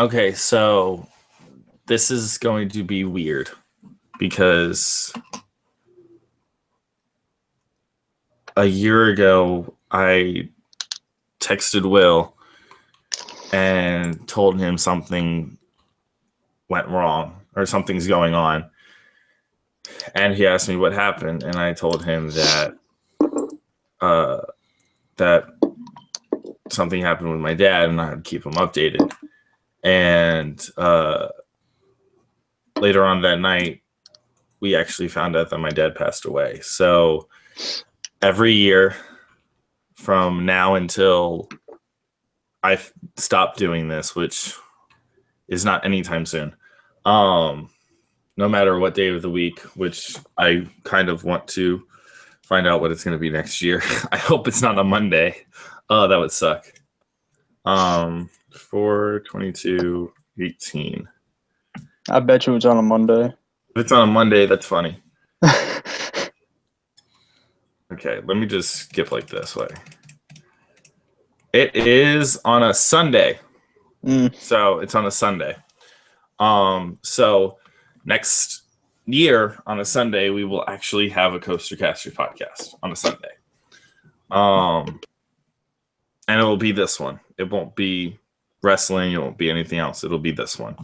Okay, so this is going to be weird because a year ago I texted Will and told him something went wrong or something's going on. And he asked me what happened, and I told him that that something happened with my dad, and I'd keep him updated. And later on that night, we actually found out that my dad passed away. So every year from now until I stop doing this, which is not anytime soon, no matter what day of the week, which I kind of want to find out what it's going to be next year. I hope it's not a Monday. Oh, that would suck. 4/22/18. I bet you it's on a Monday. If it's on a Monday, that's funny. Okay, let me just skip like this way. It is on a Sunday. So it's on a Sunday. So next year on a Sunday, we will actually have a TheCoasterCasters podcast on a Sunday. And it will be this one. It won't be wrestling. It won't be anything else. It'll be this one.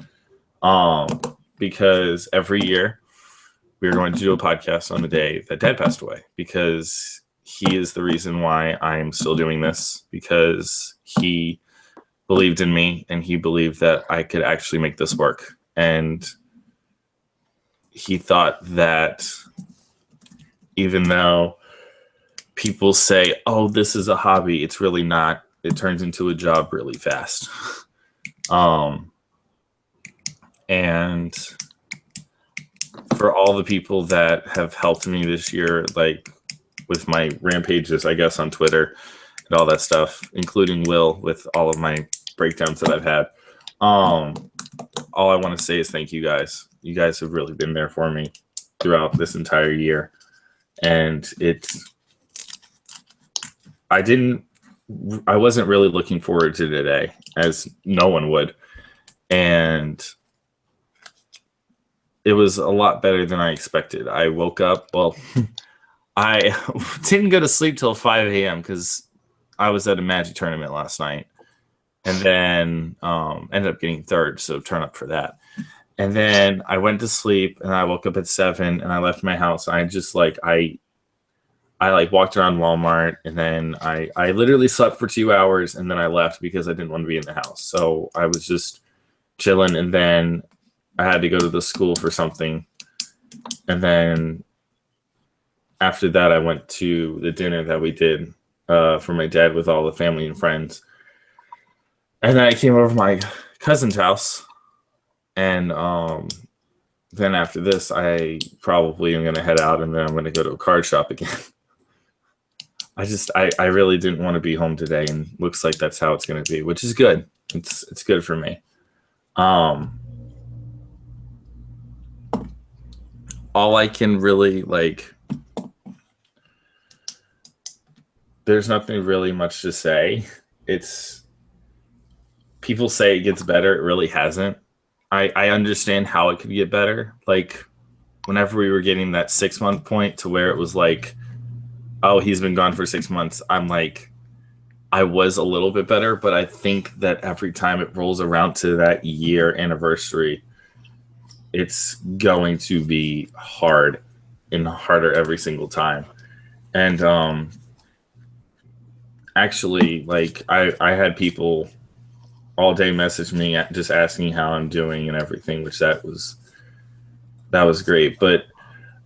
Because every year we're going to do a podcast on the day that Dad passed away, because he is the reason why I'm still doing this, because he believed in me and he believed that I could actually make this work. And he thought that even though people say, oh, this is a hobby, it's really not. It turns into a job really fast. And for all the people that have helped me this year, like with my rampages, I guess, on Twitter and all that stuff, including Will with all of my breakdowns that I've had, all I want to say is thank you guys. You guys have really been there for me throughout this entire year. And I wasn't really looking forward to today, as no one would. And it was a lot better than I expected. I woke up, I didn't go to sleep till 5 a.m. because I was at a Magic tournament last night. And then ended up getting third, so turn up for that. And then I went to sleep, and I woke up at 7, and I left my house. I just I walked around Walmart, and then I literally slept for 2 hours, and then I left because I didn't want to be in the house. So I was just chilling, and then I had to go to the school for something. And then after that, I went to the dinner that we did for my dad with all the family and friends. And then I came over to my cousin's house. And then after this, I probably am going to head out, and then I'm going to go to a card shop again. I really didn't want to be home today, and looks like that's how it's going to be, which is good. It's good for me. All I can really, there's nothing really much to say. People say it gets better. It really hasn't. I understand how it could get better. Like, whenever we were getting that 6-month point to where it was like, oh, he's been gone for 6 months, I'm like, I was a little bit better, but I think that every time it rolls around to that year anniversary, it's going to be hard and harder every single time. And actually, I had people all day message me just asking how I'm doing and everything, which that was great. But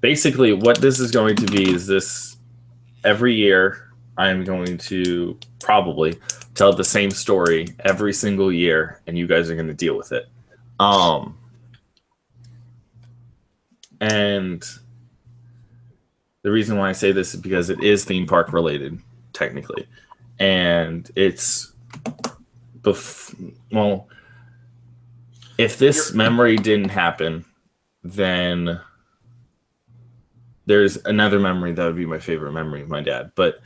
basically what this is going to be is this: every year I'm going to probably tell the same story every single year, and you guys are going to deal with it. And the reason why I say this is because it is theme park related, technically. And it's if this memory didn't happen, then there's another memory that would be my favorite memory of my dad. But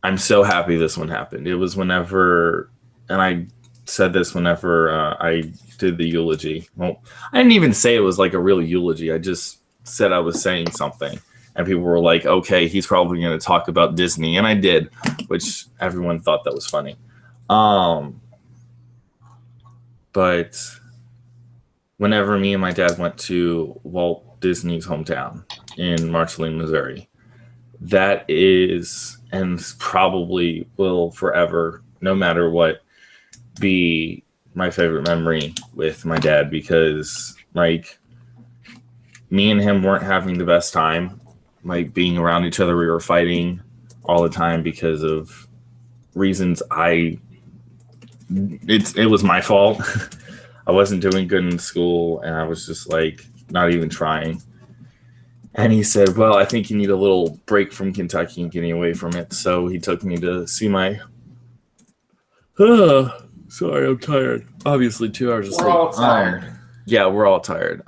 I'm so happy this one happened. It was whenever, and said this whenever I did the eulogy. Well, I didn't even say it was like a real eulogy. I just said I was saying something. And people were like, okay, he's probably going to talk about Disney. And I did, which everyone thought that was funny. But whenever me and my dad went to Walt Disney's hometown in Marceline, Missouri, that is, and probably will forever, no matter what, be my favorite memory with my dad, because like me and him weren't having the best time, like being around each other. We were fighting all the time because of reasons it was my fault. I wasn't doing good in school and I was just like not even trying. And he said, well, I think you need a little break from Kentucky and getting away from it. So he took me to see my sorry, I'm tired. Obviously 2 hours of sleep. We're all tired. Yeah, we're all tired.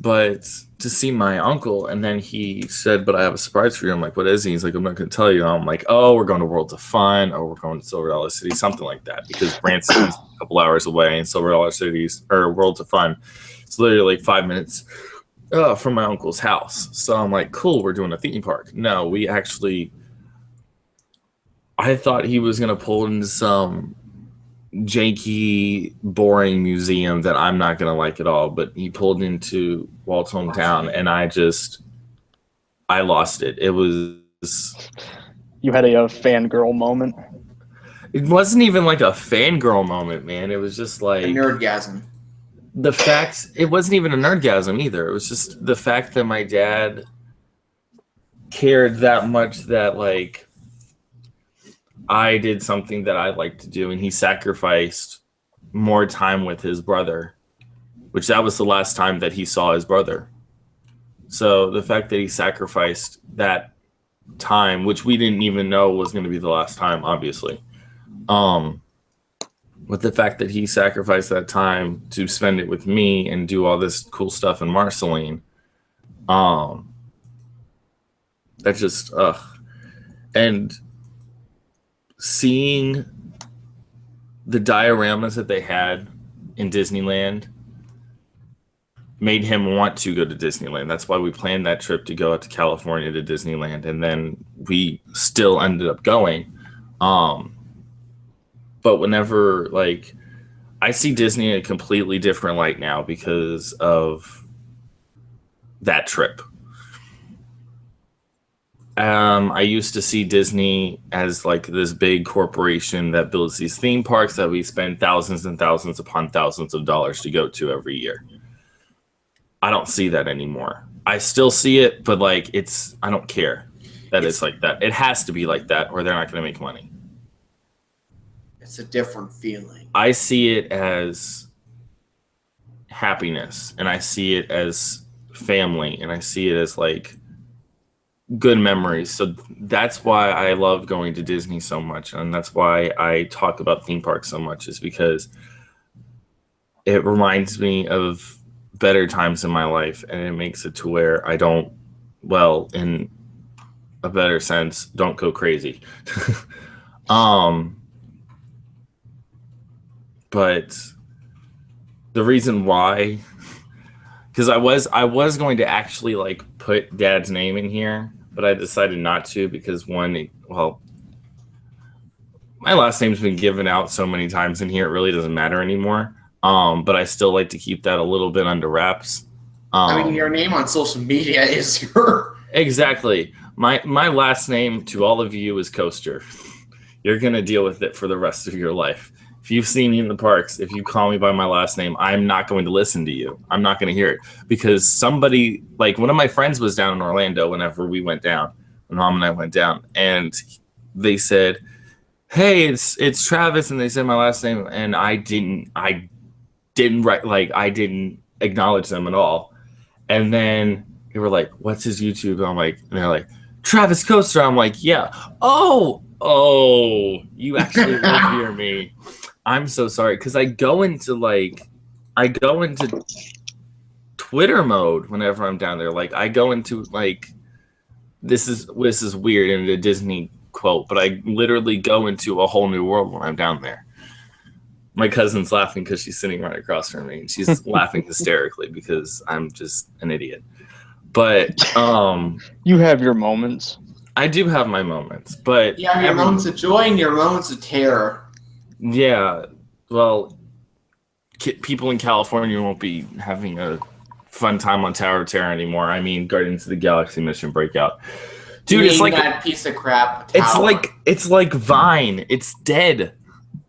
But to see my uncle, and then he said, but I have a surprise for you. I'm like, what is he? He's like, I'm not going to tell you. I'm like, oh, we're going to Worlds of Fun, or we're going to Silver Dollar City, something like that, because Branson's a couple hours away, and Silver Dollar City's, or Worlds of Fun, it's literally like 5 minutes from my uncle's house. So I'm like, cool, we're doing a theme park. No, we actually, I thought he was going to pull into some janky, boring museum that I'm not going to like at all, but he pulled into Walt's hometown, and I lost it. It was... You had a fangirl moment. It wasn't even like a fangirl moment, man. It was just like... A nerdgasm. The fact... It wasn't even a nerdgasm either. It was just the fact that my dad cared that much that, like, I did something that I like to do, and he sacrificed more time with his brother, which that was the last time that he saw his brother. So the fact that he sacrificed that time, which we didn't even know was going to be the last time, obviously, with the fact that he sacrificed that time to spend it with me and do all this cool stuff in Marceline, that just, and seeing the dioramas that they had in Disneyland made him want to go to Disneyland. That's why we planned that trip to go out to California to Disneyland, and then we still ended up going. But whenever, like, I see Disney in a completely different light now because of that trip. I used to see Disney as like this big corporation that builds these theme parks that we spend thousands and thousands upon thousands of dollars to go to every year. I don't see that anymore. I still see it, but like I don't care that it's like that. It has to be like that or they're not going to make money. It's a different feeling. I see it as happiness, and I see it as family, and I see it as like good memories. So that's why I love going to Disney so much, and that's why I talk about theme parks so much, is because it reminds me of better times in my life, and it makes it to where I don't, well, in a better sense, don't go crazy. But the reason why, because I was going to actually like put Dad's name in here, but I decided not to because my last name's been given out so many times in here, it really doesn't matter anymore. But I still like to keep that a little bit under wraps. I mean, your name on social media is your... Exactly. My last name to all of you is Coaster. You're going to deal with it for the rest of your life. If you've seen me in the parks, if you call me by my last name, I'm not going to listen to you. I'm not going to hear it, because somebody, like one of my friends was down in Orlando whenever we went down, when Mom and I went down, and they said, hey, it's Travis, and they said my last name, and I didn't write, like I didn't acknowledge them at all. And then they were like, what's his YouTube? And I'm like, and they're like, Travis Coaster. I'm like, yeah. Oh, you actually live near me. I'm so sorry, because I go into Twitter mode whenever I'm down there. Like I go into like this is weird, into Disney quote, but I literally go into a whole new world when I'm down there. My cousin's laughing because she's sitting right across from me, and she's laughing hysterically because I'm just an idiot. But You have your moments. I do have my moments, but You have your moments of joy and your moments of terror. yeah, well, people in California won't be having a fun time on Tower of Terror anymore. I mean, Guardians of the Galaxy Mission Breakout. Dude, it's like that piece of crap. It's like Vine. It's dead.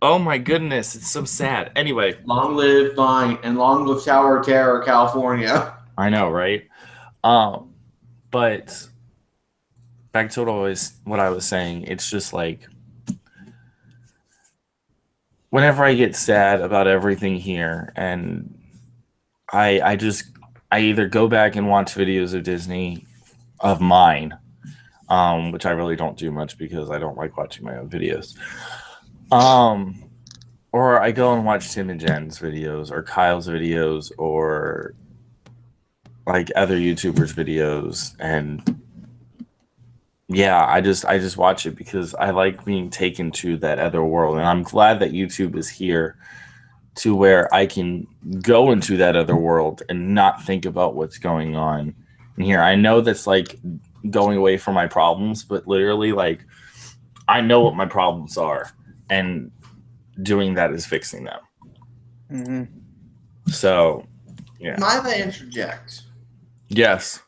Oh my goodness, it's so sad. Anyway, long live Vine and long live Tower of Terror, California. I know, right? But back to what I was saying. It's just like whenever I get sad about everything here, and I either go back and watch videos of Disney of mine, which I really don't do much because I don't like watching my own videos. Or I go and watch Tim and Jen's videos or Kyle's videos or like other YouTubers' videos, and yeah, I just watch it because I like being taken to that other world, and I'm glad that YouTube is here to where I can go into that other world and not think about what's going on in here. I know that's like going away from my problems, but literally, like, I know what my problems are, and doing that is fixing them. Mm-hmm. So, yeah. Might I interject? Yes.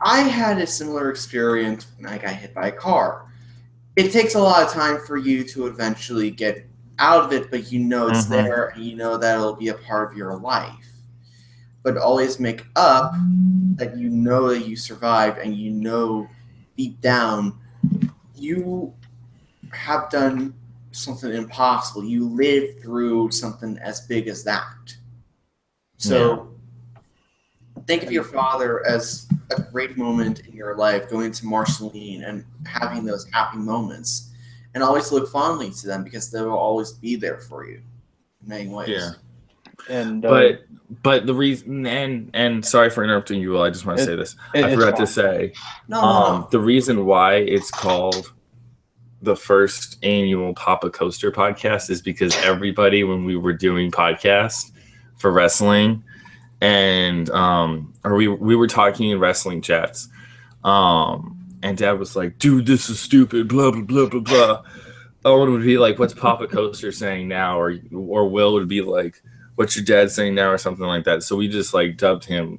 I had a similar experience when I got hit by a car. It takes a lot of time for you to eventually get out of it, but you know it's there, and you know that it'll be a part of your life. But always make up that you know that you survived, and you know deep down you have done something impossible. You lived through something as big as that. So think of your father as a great moment in your life, going to Marceline and having those happy moments, and always look fondly to them because they will always be there for you in many ways. Yeah. And but the reason, and sorry for interrupting you, Will, I just want to say this. I forgot to say the reason why it's called the first annual Papa Coaster podcast is because everybody, when we were doing podcasts for wrestling, and or we were talking in wrestling chats, and Dad was like, "Dude, this is stupid." Blah blah blah blah blah. Owen would be like, "What's Papa Coaster saying now?" Or Will would be like, "What's your dad saying now?" Or something like that. So we just like dubbed him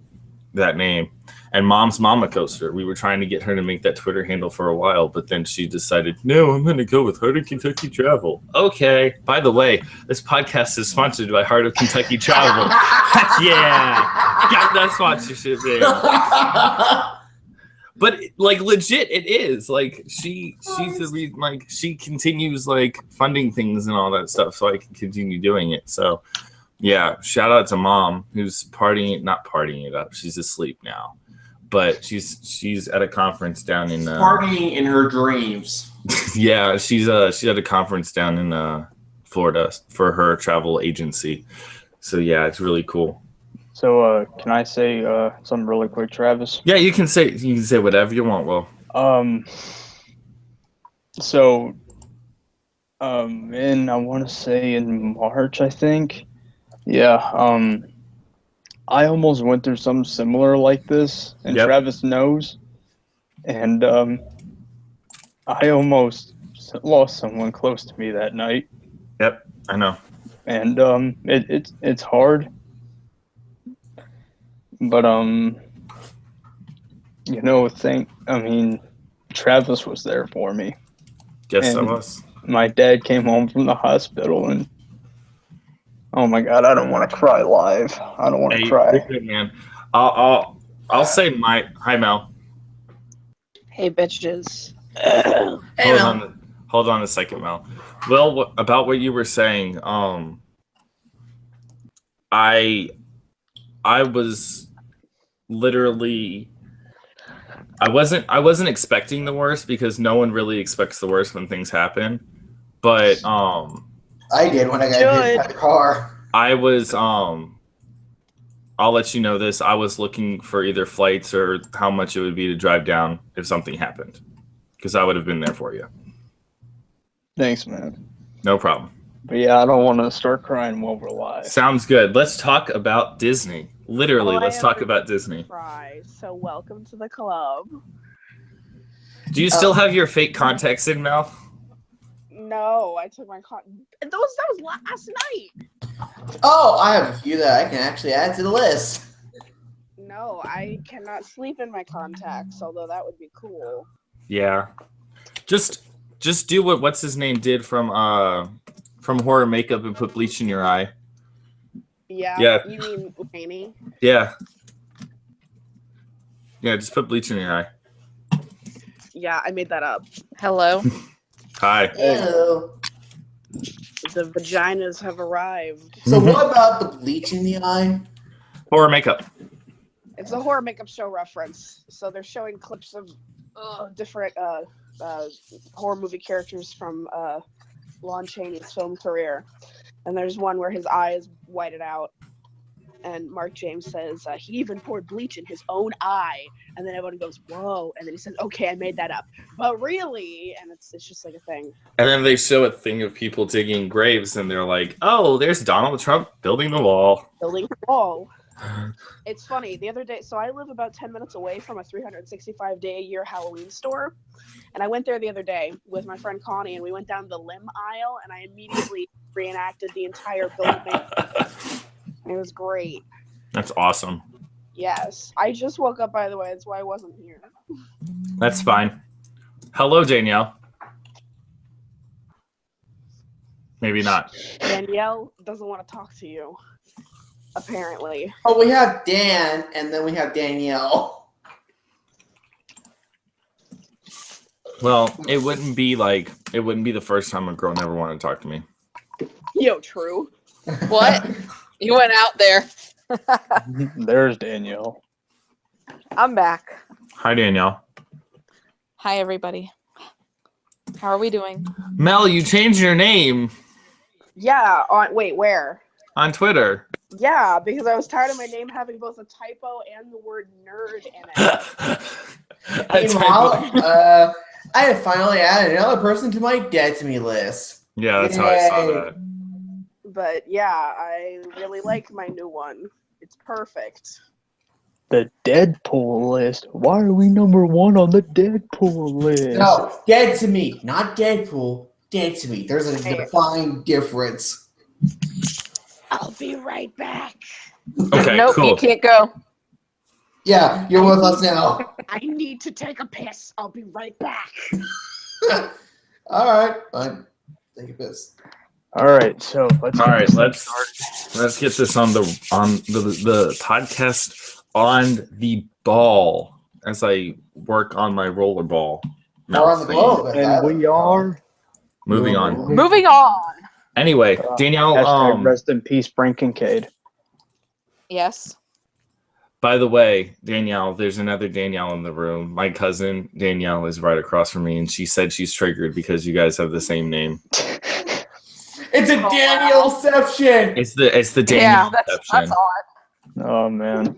that name. And Mom's Mama Coaster, we were trying to get her to make that Twitter handle for a while, but then she decided, no, I'm going to go with Heart of Kentucky Travel. Okay. By the way, this podcast is sponsored by Heart of Kentucky Travel. Heck yeah. Got that sponsorship there. But like legit, it is like she's the reason. Like she continues like funding things and all that stuff, so I can continue doing it. So yeah, shout out to Mom who's not partying it up. She's asleep now. But she's at a conference down in partying in her dreams. Yeah, she's at a conference down in Florida for her travel agency. So yeah, it's really cool. So can I say something really quick, Travis? Yeah, you can say whatever you want, Will. So I want to say in March, I think. Yeah. I almost went through something similar like this, and Travis knows. And I almost lost someone close to me that night. Yep, I know. And it's hard. But Travis was there for me. Yes, I was. My dad came home from the hospital, and oh my God, I don't want to cry live. I don't want to cry. Good, man. I'll say hi, Mel. Hey, bitches. Hey, Mel. Hold on a second, Mel. Well, about what you were saying, I was literally, I wasn't expecting the worst because no one really expects the worst when things happen, but I did when I got hit by the car. I was I'll let you know this. I was looking for either flights or how much it would be to drive down if something happened. because I would have been there for you. Thanks, man. No problem. But yeah, I don't want to start crying while we're live. Sounds good. Let's talk about Disney. Literally, let's talk about Disney. So welcome to the club. Do you still have your fake contacts in, Mel? No, I took my that was last night. Oh, I have a few that I can actually add to the list. No, I cannot sleep in my contacts, although that would be cool. Yeah. Just do what what's his name did from Horror Makeup and put bleach in your eye. Yeah. You mean Laney? Yeah. Yeah, just put bleach in your eye. Yeah, I made that up. Hello. Hi. Hello. The vaginas have arrived. So what about the bleach in the eye? Horror Makeup. It's a horror makeup show reference. So they're showing clips of different horror movie characters from Lon Chaney's film career. And there's one where his eye is whited out. And Mark James says he even poured bleach in his own eye. And then everyone goes, whoa. And then he says, okay, I made that up. But really? And it's just like a thing. And then they show a thing of people digging graves, and they're like, oh, there's Donald Trump building the wall. Building the wall. It's funny. The other day, so I live about 10 minutes away from a 365-day-a-year Halloween store. And I went there the other day with my friend Connie, and we went down the limb aisle, and I immediately reenacted the entire building. It was great. That's awesome. Yes. I just woke up, by the way. That's why I wasn't here. That's fine. Hello, Danielle. Maybe not. Danielle doesn't want to talk to you, apparently. Oh, we have Dan, and then we have Danielle. Well, it wouldn't be the first time a girl never wanted to talk to me. Yo, true. What? You went out there. There's Danielle. I'm back. Hi, Danielle. Hi, everybody. How are we doing? Mel, you changed your name Yeah. Wait, where? on Twitter. Yeah, because I was tired of my name having both a typo and the word nerd in it. Meanwhile, I have finally added another person to my dead to me list. Yeah, that's how I saw that. But yeah, I really like my new one. It's perfect. The Deadpool list. Why are we number one on the Deadpool list? No, dead to me, not Deadpool. Dead to me. There's a defined difference. I'll be right back. Okay, Nope, cool. you can't go. Yeah, you're with us now. I need to take a piss. I'll be right back. All right, fine. Take a piss. All right, so let's get this on the podcast on the ball as I work on my rollerball. Or on the globe. And we are Moving on. Moving on. Anyway, Danielle. hashtag rest in peace, Brent Kincaid. Yes. By the way, Danielle, there's another Danielle in the room. My cousin Danielle is right across from me, and she said she's triggered because you guys have the same name. It's a Danielle-ception. It's the Danielle. Yeah, that's odd. Oh man.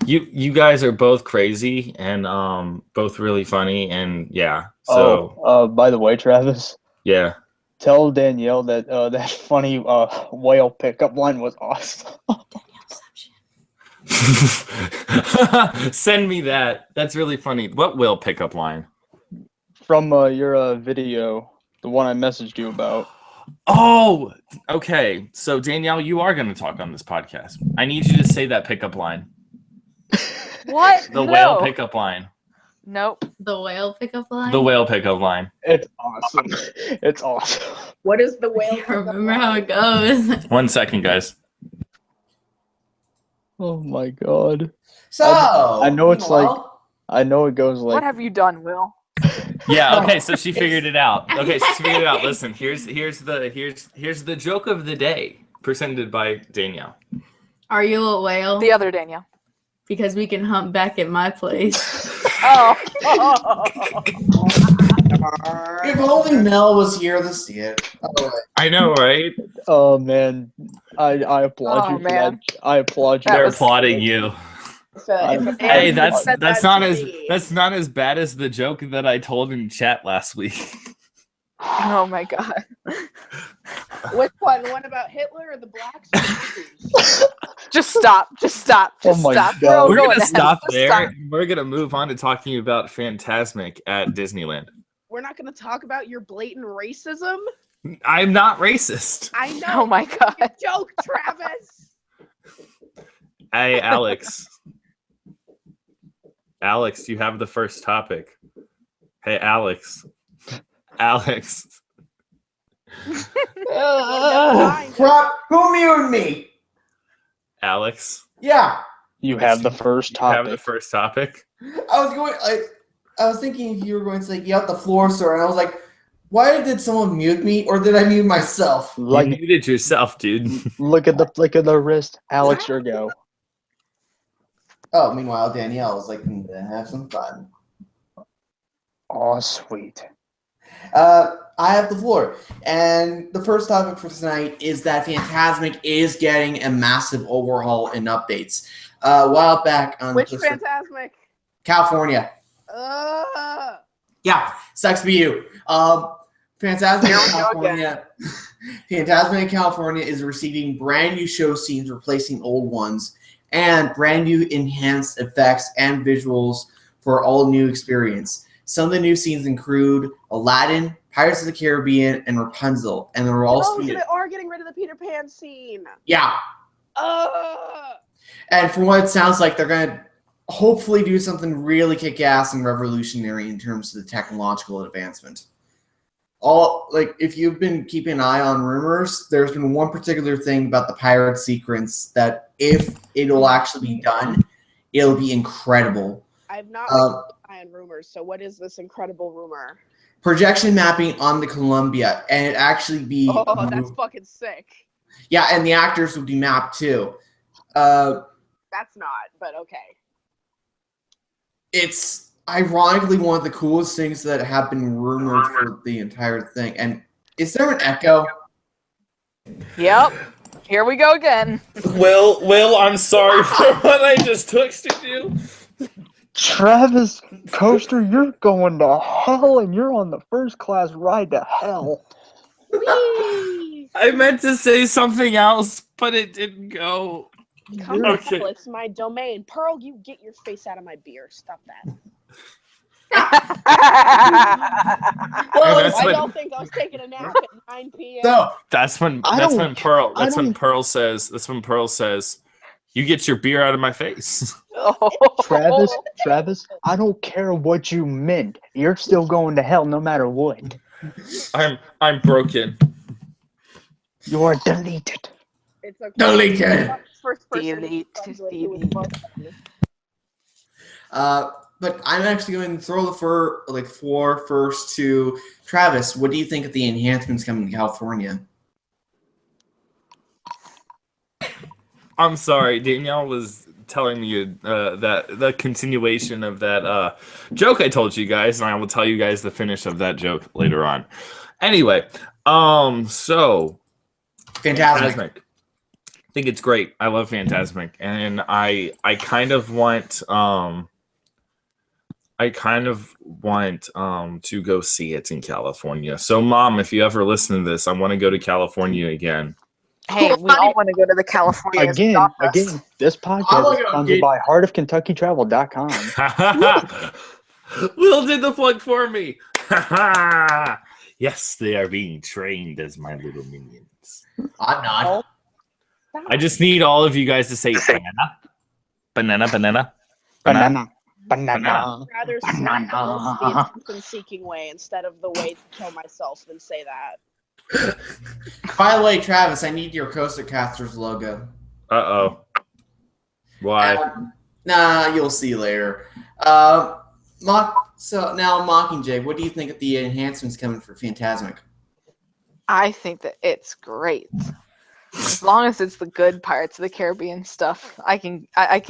You guys are both crazy and both really funny, and yeah. So by the way, Travis, yeah. tell Danielle that that funny whale pickup line was awesome. Send me that. That's really funny. What whale pickup line? From your video, the one I messaged you about. Oh, okay. So Danielle, you are going to talk on this podcast. I need you to say that pickup line. What? The whale pickup line. Nope. The whale pickup line? The whale pickup line. It's awesome. It's awesome. What is the I whale? can't remember how it goes. 1 second, guys. Oh my god. So I know it's meanwhile, I know it goes like What have you done, Will? Yeah, okay, so she figured it out. Okay, she figured it out. Listen, here's the joke of the day presented by Danielle. Are you a whale? The other Danielle. Because we can hump back at my place. Oh. if only Mel was here to see it. Oh, I know, right? oh man. I applaud Oh, you for man. that. I applaud you. That They're was- applauding you. Hey, that's said that's that not to as me. that's not as bad as the joke that I told in chat last week. Oh my god. Which one? The one about Hitler or the blacks? Or the Jews? Just stop. Just stop. Oh Just my stop. God. all We're going gonna to stop hell. Just there. stop. We're gonna move on to talking about Phantasmic at Disneyland. We're not going to talk about your blatant racism. I'm not racist. I know. Oh my god. Joke, Travis. Hey, Alex. Alex, you have the first topic. Hey, Alex. Alex. Crap, who muted me? Alex. Yeah, You have the first You have the topic. first topic. I was thinking if you were going to say, "You have the floor, sir," and I was like, "Why did someone mute me, or did I mute myself?" You Like, muted yourself, dude. look at the flick of the wrist. Alex, your go. Oh, meanwhile, Danielle was like, "Have some fun." Oh, sweet. I have the floor, and the first topic for tonight is that Phantasmic is getting a massive overhaul and updates. A while back on Which Phantasmic? California. Yeah, sucks to be you. Phantasmic California. Phantasmic California is receiving brand new show scenes, replacing old ones, and brand new enhanced effects and visuals for all new experience. Some of the new scenes include Aladdin, Pirates of the Caribbean, and Rapunzel, and they're all They are getting rid of the Peter Pan scene. yeah. And from what it sounds like, they're gonna hopefully do something really kick-ass and revolutionary in terms of the technological advancement. If you've been keeping an eye on rumors, there's been one particular thing about the pirate sequence that if it'll actually be done, it'll be incredible. I've not been keeping an eye on rumors, so what is this incredible rumor? Projection mapping on the Columbia, and it actually be that's fucking sick. Yeah, and the actors would be mapped too. That's not, but okay. It's ironically one of the coolest things that have been rumored for the entire thing. And is there an echo? Yep. Here we go again. Will, I'm sorry for what I just texted you. Travis Coaster, you're going to hell, and you're on the first class ride to hell. Whee! I meant to say something else, but it didn't go. Come to hell, it's my domain. Pearl, you get your face out of my beer. Stop that. I don't think I was taking a nap at 9 p.m. No, That's when Pearl says, "You get your beer out of my face." Travis, I don't care what you meant. You're still going to hell no matter what. I'm broken. You are deleted. It's okay. Deleted. First person. But I'm actually going to throw the floor first to Travis. What do you think of the enhancements coming to California? I'm sorry, Danielle was telling me that the continuation of that joke I told you guys, and I will tell you guys the finish of that joke later on. Anyway, so Phantasmic. I think it's great. I love Phantasmic, and I kind of want to go see it in California. So, Mom, if you ever listen to this, I want to go to California again. Hey, we all want to go to the California. Again, this podcast is sponsored by heartofkentuckytravel.com. Will did the plug for me. Yes, they are being trained as my little minions. I'm not. I just need all of you guys to say banana. Banana. Rather say the seeking way instead of the way to kill myself than say that. By the way, Travis, I need your TheCoasterCasters logo. Uh-oh. Why? Nah, you'll see later. So now, Mockingjay, what do you think of the enhancements coming for Phantasmic? I think that it's great. As long as it's the good Pirates of the Caribbean stuff, I can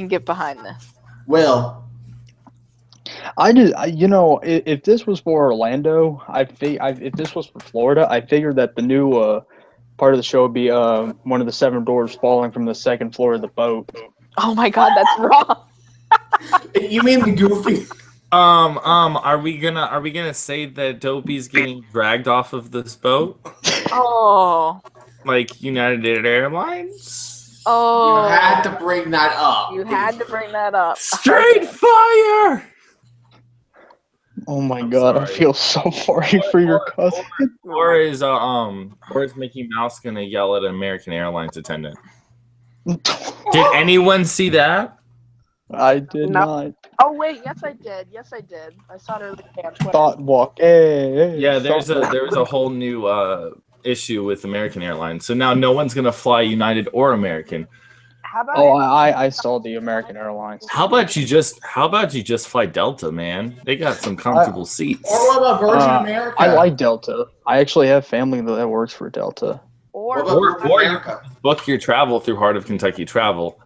get behind this. Will. If this was for Orlando, if this was for Florida, I figured that the new part of the show would be one of the 7 doors falling from the second floor of the boat. Oh my God, that's wrong. You mean the Goofy? Are we gonna say that Dopey's getting dragged off of this boat? Oh. Like United Airlines? Oh. You had to bring that up. You had to bring that up. Straight fire! Oh my I'm god, I sorry. feel so sorry for your cousin. Or is Mickey Mouse gonna yell at an American Airlines attendant? Did anyone see that? I did No. not. Oh wait, yes I did. Yes I did. I saw it earlier on Twitter. Thought walk. Hey, Yeah, there was a whole new issue with American Airlines. So now no one's gonna fly United or American. How about Oh, I saw the American Airlines. How about you just fly Delta, man? They got some comfortable seats. Or what about Virgin America? I like Delta. I actually have family that works for Delta. What or about Virgin America? Book your travel through Heart of Kentucky Travel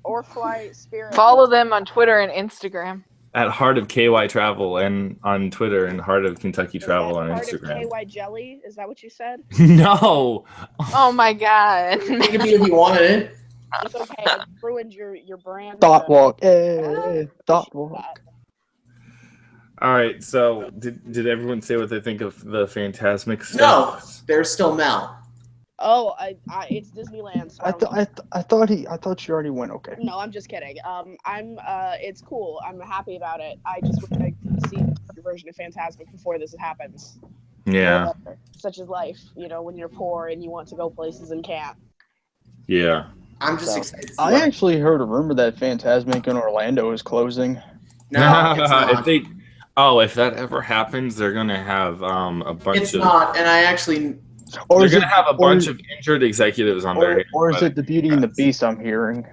or fly Spirit. Follow them on Twitter and Instagram. at Heart of KY Travel and on Twitter and Heart of Kentucky Is Travel that on part Instagram. of KY Jelly? Is that what you said? No. Oh my god. It could be if you wanted it. It's okay. It ruined your brand. Thought walk. Hey, thought walk. All right. So did everyone say what they think of the Phantasmic No, stuff? there's still Mel. Oh, it's Disneyland. So I thought you already went. Okay. No, I'm just kidding. It's cool. I'm happy about it. I just wish I could see the version of Phantasmic before this happens. Yeah. Such is life, when you're poor and you want to go places and can't. Yeah. I'm just excited. To see I actually heard a rumor that Phantasmic in Orlando is closing. No, it's not. If that ever happens, they're gonna have a bunch It's of. not, and I actually. Or They're is gonna it, have a bunch of injured executives on their hands. or is it the Beauty and the Beast I'm hearing?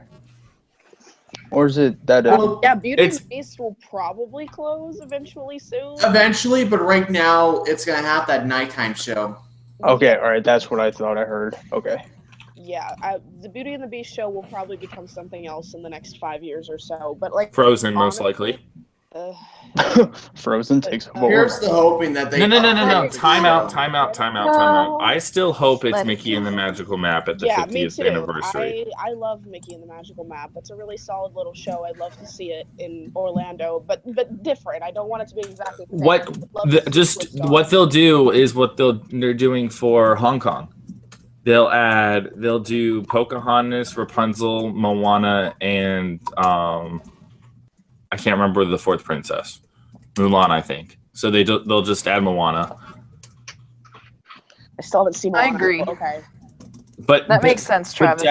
Or is it that? Yeah, Beauty and It's- the Beast will probably close eventually soon. Eventually, but right now, it's gonna have that nighttime show. Okay, all right, that's what I thought I heard. Okay. Yeah, the Beauty and the Beast show will probably become something else in the next 5 years or so. But like Frozen, most likely. Frozen takes a board. Here's the hoping that they. No. upgrade Time the out. No. I still hope it's Let it Mickey and the Magical Map at the yeah, me 50th too. anniversary. I love Mickey and the Magical Map. That's a really solid little show. I'd love to see it in Orlando, but different. I don't want it to be exactly the same. What they'll do is what they're doing for Hong Kong. They'll do Pocahontas, Rapunzel, Moana, and I can't remember the fourth princess. Mulan, I think. So they'll just add Moana. I still haven't seen I Moana. agree. Okay. That makes sense, Travis.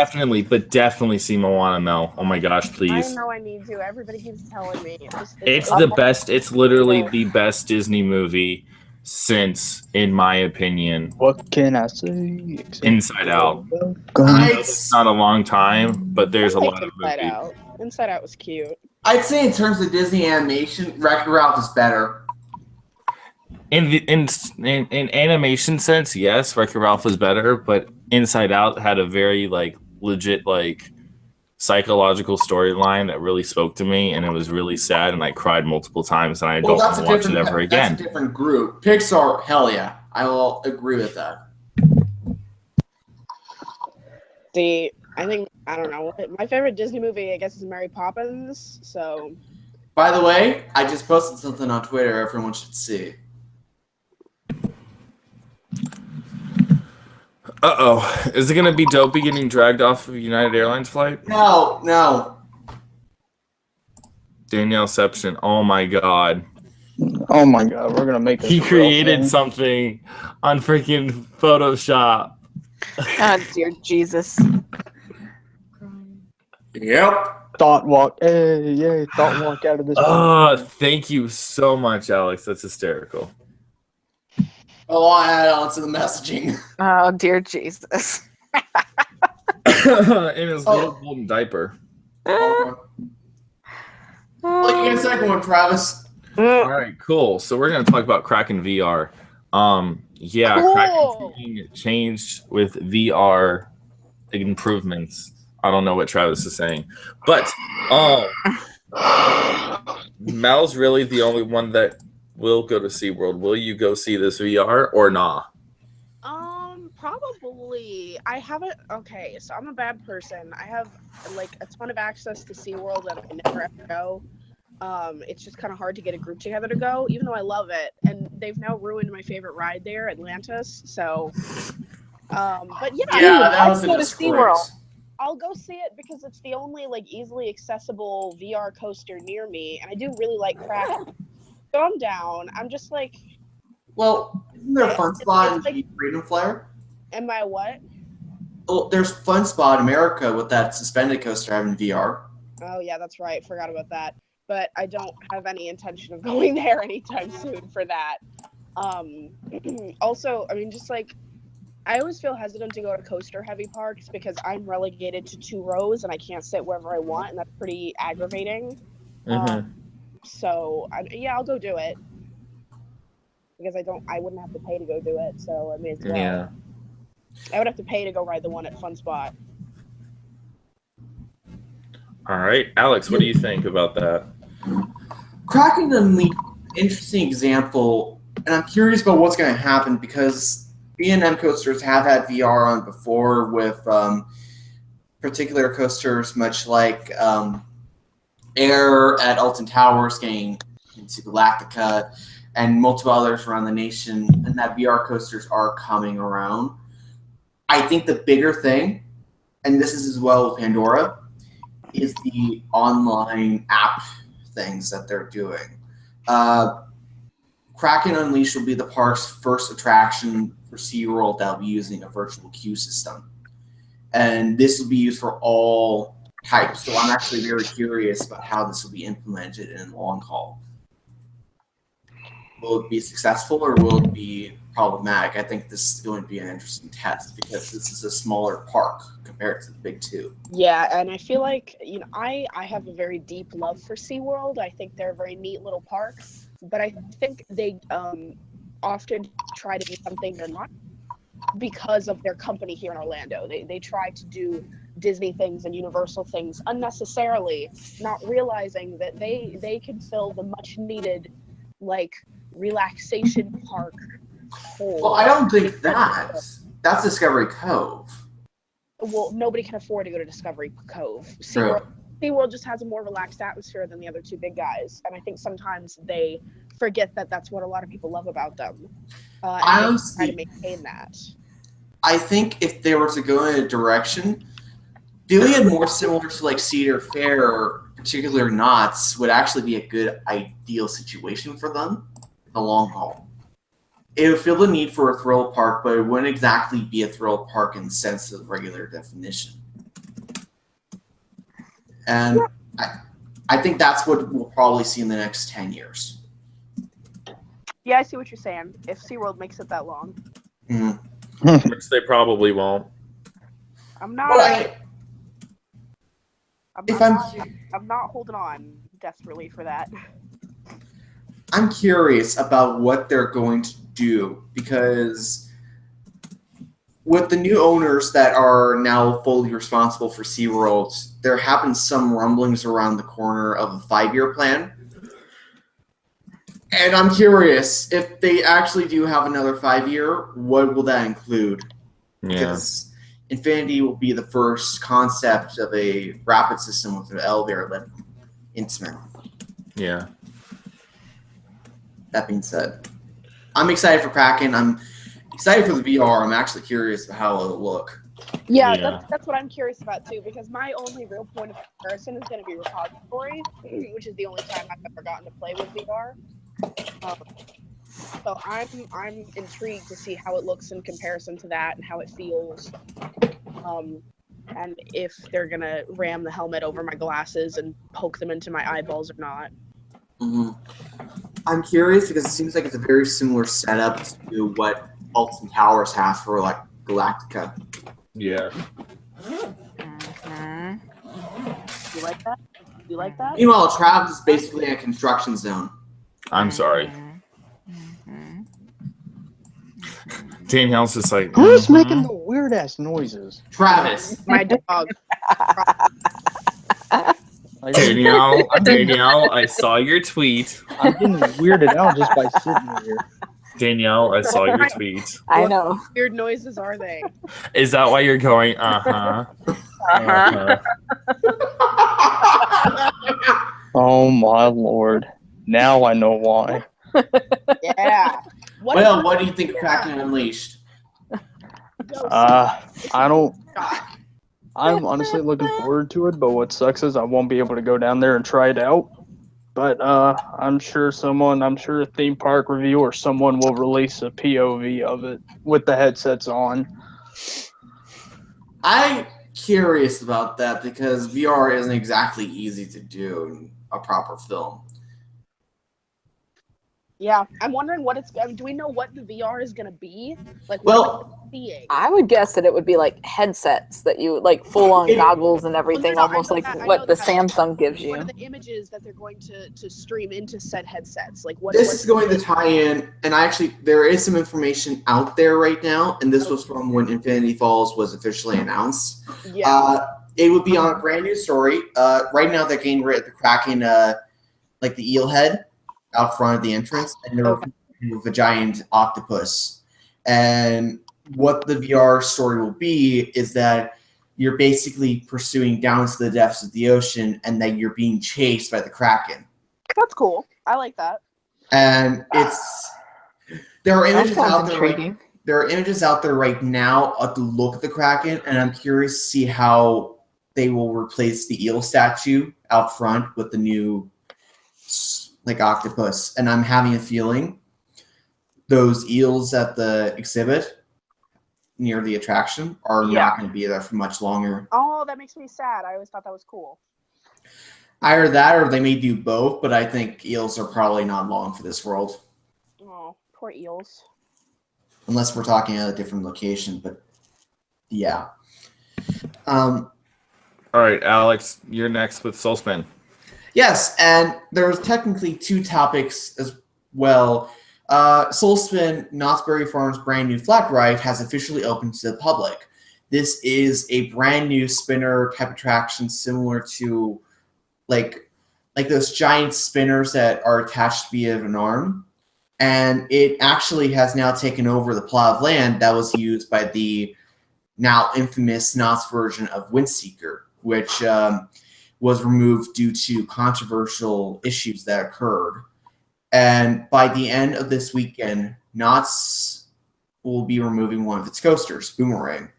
But definitely see Moana, Mel. Oh my gosh, I please. know I need to. Everybody keeps telling me. It's the best. It's literally the best Disney movie since, in my opinion, What can I say? Inside Out. I'd, It's not a long time, but there's a I lot liked of Inside movies. Out. Inside Out was cute. I'd say in terms of Disney animation, Wreck-It Ralph is better. In animation sense, yes, Wreck-It Ralph was better, but Inside Out had a very legit psychological storyline that really spoke to me, and it was really sad, and I cried multiple times, and I don't want to watch it ever again. That's a different group. Pixar, hell yeah, I will agree with that. I don't know. My favorite Disney movie, I guess, is Mary Poppins. So. By the way, I just posted something on Twitter. Everyone should see. Uh-oh. Is it going to be Dopey getting dragged off of a United Airlines flight? No. Danielle Seption. Oh, my God. Oh my god, we're gonna make this. He a real created thing. something on freaking Photoshop. Oh, dear Jesus. Yep. Thought walk. Hey, yay! Thought walk out of this. Oh, thank you so much, Alex. That's hysterical. Oh, I add on to the messaging. Oh, dear Jesus. In his little golden diaper. Look, you get a second one, Travis. All right, cool. So we're going to talk about Kraken VR. Yeah, Cool. Kraken's being changed with VR improvements. I don't know what Travis is saying, but Mel's really the only one that will go to SeaWorld. Will you go see this VR or nah? Probably. I haven't. Okay, so I'm a bad person. I have a ton of access to SeaWorld and I never ever go. It's just kind of hard to get a group together to go, even though I love it. And they've now ruined my favorite ride there, Atlantis. So, but yeah, Yeah, that was a go to SeaWorld. disgrace. I'll go see it because it's the only like easily accessible VR coaster near me, and I do really like Kraken. So I'm down. I'm just like, Well, isn't there a fun spot in like, Freedom Flare? am I what? Well, there's fun spot in America with that suspended coaster having VR. Oh yeah, that's right. Forgot about that. But I don't have any intention of going there anytime soon for that. Also, I mean, just like, I always feel hesitant to go to coaster heavy parks because I'm relegated to 2 rows and I can't sit wherever I want, and that's pretty aggravating. So yeah, I'll go do it because I wouldn't have to pay to go do it, so I may as well. Yeah. I would have to pay to go ride the one at Fun Spot. All right, Alex, what do you think about that? Kraken Unleashed, interesting example, and I'm curious about what's going to happen because B&M coasters have had VR on before with particular coasters, much like Air at Alton Towers getting into Galactica and multiple others around the nation, and that VR coasters are coming around. I think the bigger thing, and this is as well with Pandora, is the online app things that they're doing. Kraken Unleashed will be the park's first attraction for SeaWorld that will be using a virtual queue system. And this will be used for all types. So I'm actually very curious about how this will be implemented in the long haul. Will it be successful or will it be problematic? I think this is going to be an interesting test because this is a smaller park compared to the big 2. Yeah, and I feel like, you know, I have a very deep love for SeaWorld. I think they're a very neat little park, but I think they often try to be something they're not because of their company here in Orlando. They try to do Disney things and Universal things unnecessarily, not realizing that they can fill the much needed like relaxation park hole. Well, I don't think that's Discovery Cove. Well, nobody can afford to go to Discovery Cove. SeaWorld just has a more relaxed atmosphere than the other 2 big guys, and I think sometimes they forget that that's what a lot of people love about them. And they try to maintain that. I think if they were to go in a direction, doing it more similar to like Cedar Fair or particular knots would actually be a good ideal situation for them in the long haul. It would feel the need for a thrill park, but it wouldn't exactly be a thrill park in the sense of regular definition. And I think that's what we'll probably see in the next 10 years. Yeah, I see what you're saying. If SeaWorld makes it that long. Which they probably won't. I'm not holding on desperately for that. I'm curious about what they're going to do because with the new owners that are now fully responsible for SeaWorld, there have been some rumblings around the corner of a 5-year plan. And I'm curious, if they actually do have another 5-year, what will that include? Yeah. Because Infinity will be the first concept of a rapid system with an elevator lift instrument. Yeah. That being said, I'm excited for Kraken. I'm excited for the VR. I'm actually curious about how it'll look. Yeah. That's what I'm curious about too, because my only real point of comparison is going to be Repository, which is the only time I've ever gotten to play with VR. So I'm intrigued to see how it looks in comparison to that and how it feels. And if they're going to ram the helmet over my glasses and poke them into my eyeballs or not. Mm-hmm. I'm curious because it seems like it's a very similar setup to what Alton Towers has for like Galactica. Yeah. You like that? You like that? Meanwhile, Travis is basically in a construction zone. I'm sorry. Danielle's just like, who's making the weird ass noises? Travis. My dog. Danielle, I saw your tweet. I'm getting weirded out just by sitting here. Danielle, I saw your tweet. I know. What weird noises are they? Is that why you're going, uh-huh? Uh-huh. Oh my lord! Now I know why. Yeah. What do you think of Kraken Unleashed? I don't. I'm honestly looking forward to it, but what sucks is I won't be able to go down there and try it out. But I'm sure a theme park review or someone will release a POV of it with the headsets on. I'm curious about that because VR isn't exactly easy to do in a proper film. Yeah, I'm wondering what it's. Do we know what the VR is going to be? Like, what Well, are we seeing? I would guess that it would be like headsets that you like full on goggles and everything, no, almost like I know what the that. Samsung gives What are you. the images that they're going to stream into said headsets? Like, what? this is going to tie in, and there is some information out there right now, and this was from when Infinity Falls was officially announced. Yeah. It would be on a brand new story. Right now, they're getting rid of the Kraken, like the eel head out front of the entrance, and they're with a giant octopus. And what the VR story will be is that you're basically pursuing down to the depths of the ocean, and that you're being chased by the Kraken. That's cool. I like that. And there are images out there. Intriguing. There are images out there right now of the look of the Kraken, and I'm curious to see how they will replace the eel statue out front with the new like octopus. And I'm having a feeling those eels at the exhibit near the attraction are not going to be there for much longer. Oh, that makes me sad. I always thought that was cool. Either that or they may do both, but I think eels are probably not long for this world. Oh, poor eels. Unless we're talking at a different location, but yeah. All right, Alex, you're next with Soulspin. Yes, and there's technically two topics as well. Soulspin, Knott's Berry Farm's brand new flat ride, has officially opened to the public. This is a brand new spinner type attraction similar to like those giant spinners that are attached via an arm. And it actually has now taken over the plot of land that was used by the now infamous Knott's version of Windseeker, which was removed due to controversial issues that occurred. And by the end of this weekend, Knott's will be removing one of its coasters, Boomerang.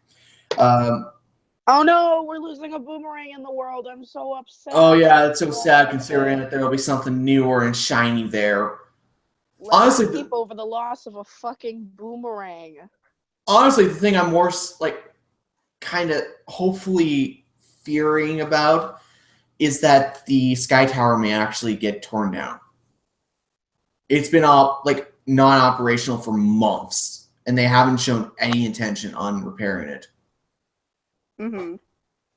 Oh no, we're losing a boomerang in the world. I'm so upset. Oh yeah, it's so sad considering that there will be something newer and shiny there. Honestly, keep over the loss of a fucking boomerang. Honestly, the thing I'm more like kind of hopefully fearing about is that the Sky Tower may actually get torn down. It's been like non-operational for months, and they haven't shown any intention on repairing it. Mm-hmm.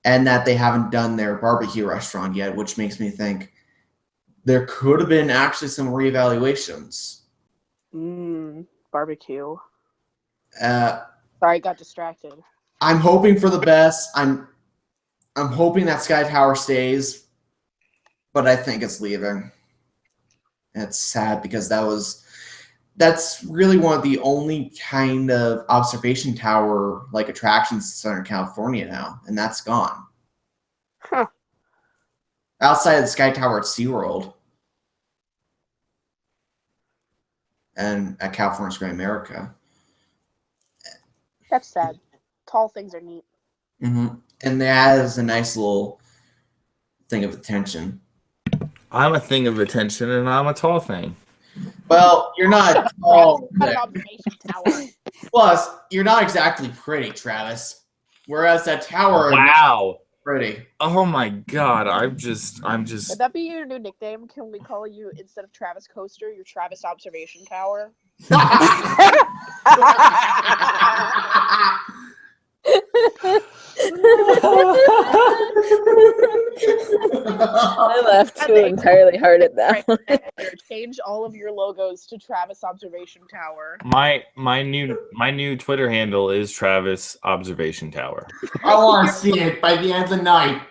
And that they haven't done their barbecue restaurant yet, which makes me think there could have been actually some reevaluations. Barbecue. Sorry, got distracted. I'm hoping for the best. I'm hoping that Sky Tower stays, but I think it's leaving. It's sad because that's really one of the only kind of observation tower like attractions in Southern California now, and that's gone. Huh. Outside of the Sky Tower at SeaWorld and at California's Great America. That's sad. Tall things are neat. Mm-hmm. And that is a nice little thing of attention. I'm a thing of attention, and I'm a tall thing. Well, you're not tall. An observation tower. Plus, you're not exactly pretty, Travis. Whereas that tower, wow, pretty. Oh my god, I'm just. Would that be your new nickname? Can we call you, instead of Travis Coaster, your Travis Observation Tower? I laughed too entirely hard at that one. Change all of your logos to Travis Observation Tower. My new Twitter handle is Travis Observation Tower. I want to see it by the end of the night.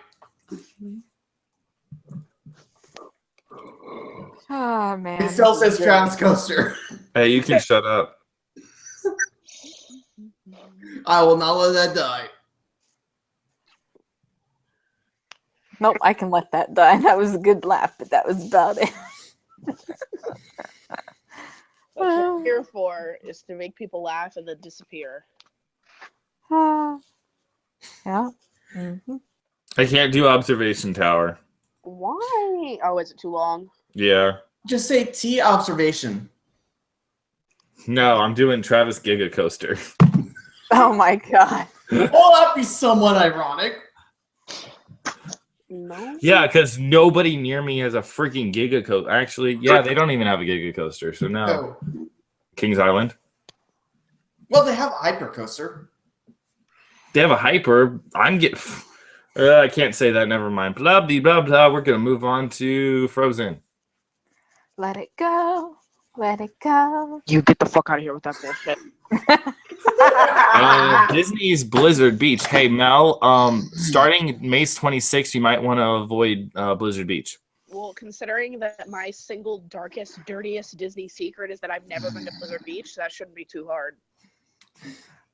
Oh man. It still says Travis Coaster. Hey, you can shut up. I will not let that die. Nope, I can let that die. That was a good laugh, but that was about it. What I'm here for is to make people laugh and then disappear. Yeah. Mm-hmm. I can't do observation tower. Why? Oh, is it too long? Yeah. Just say T observation. No, I'm doing Travis Giga Coaster. Oh my god. Well, that'd be somewhat ironic. No. Yeah, because nobody near me has a freaking Giga Coaster. Actually, yeah, they don't even have a Giga Coaster. So no. Oh. Kings Island. Well, they have a hypercoaster. They have a hyper. I can't say that. Never mind. Blah blah blah blah. We're gonna move on to Frozen. Let it go. Let it go. You get the fuck out of here with that bullshit. Disney's Blizzard Beach. Hey Mel. Starting May 26th, you might want to avoid Blizzard Beach. Well, considering that my single darkest, dirtiest Disney secret is that I've never been to Blizzard Beach, that shouldn't be too hard.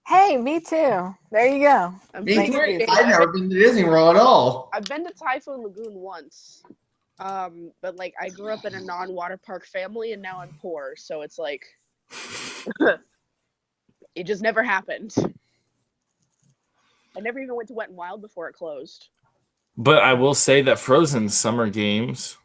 Hey, me too. There you go. Me too. I've never been to Disney World at all. I've been to Typhoon Lagoon once. But like I grew up in a non-water park family and now I'm poor, so it's like it just never happened. I never even went to Wet n Wild before it closed. But I will say that Frozen Summer Games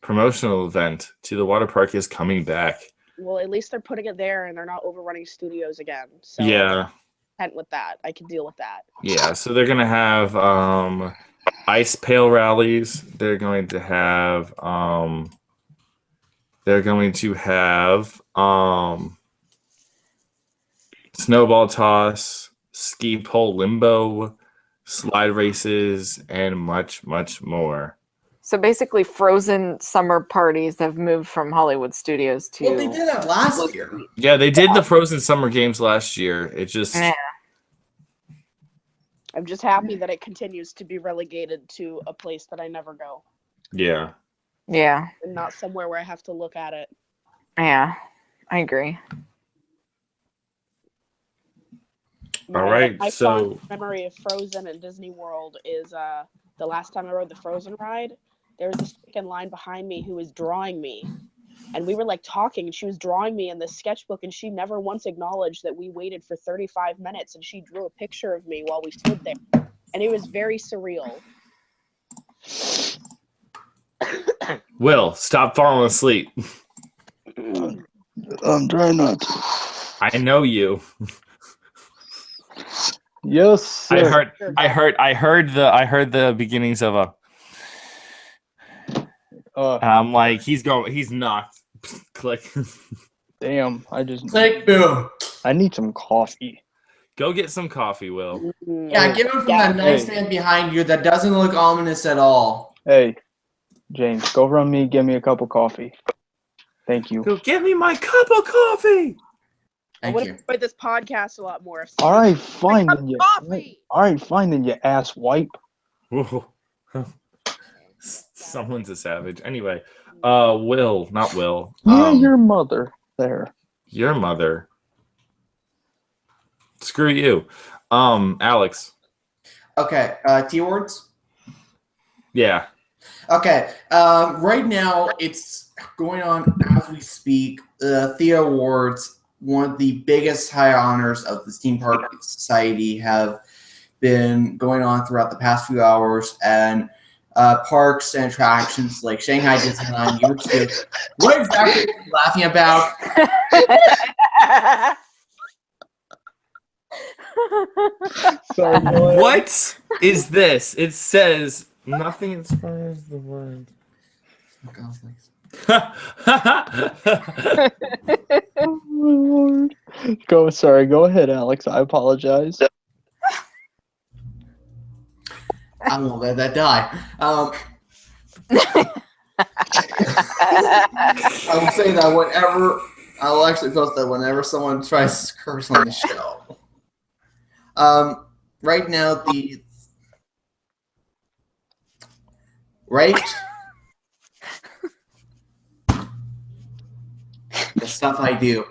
promotional event to the water park is coming back. Well, at least they're putting it there and they're not overrunning studios again. So Yeah. I'm content with that. I can deal with that. Yeah, so they're gonna have ice pail rallies. They're going to have snowball toss, ski pole limbo, slide races, and much, much more. So basically, Frozen summer parties have moved from Hollywood Studios to. Well, they did that last year. Yeah, they did the Frozen Summer Games last year. It just Yeah. I'm just happy that it continues to be relegated to a place that I never go. Yeah. Yeah. And not somewhere where I have to look at it. Yeah. I agree. All right, My so fond memory of Frozen and Disney World is the last time I rode the Frozen ride. There was this chick in line behind me who was drawing me, and we were like talking, and she was drawing me in this sketchbook, and she never once acknowledged that we waited for 35 minutes, and she drew a picture of me while we stood there, and it was very surreal. Will, stop falling asleep. I'm trying not to. I know you. Yes, sir. I heard the beginnings of a. I'm like, he's knocked. Click. Damn, I just Click, boom. I need some coffee. Go get some coffee, Will. Yeah, give it from that nice man behind you that doesn't look ominous at all. Hey, James, go run me, give me a cup of coffee. Thank you. Go get me my cup of coffee. I would have enjoyed this podcast a lot more. All right, fine then, you. Coffee. All right, fine then, you ass wipe. Whoa. Someone's a savage. Anyway, Will, not Will. Yeah, your mother there. Your mother. Screw you. Alex. Okay, T words? Yeah. Okay, right now it's going on as we speak. The Awards, one of the biggest high honors of the Theme Park Society, have been going on throughout the past few hours, and parks and attractions like Shanghai Disneyland, what exactly are you laughing about? Sorry, What is this? It says nothing inspires the word. Oh my lord. Go ahead, Alex. I apologize. I won't let that die. I will say that I will actually post that whenever someone tries to curse on the show. Right now, the stuff I do.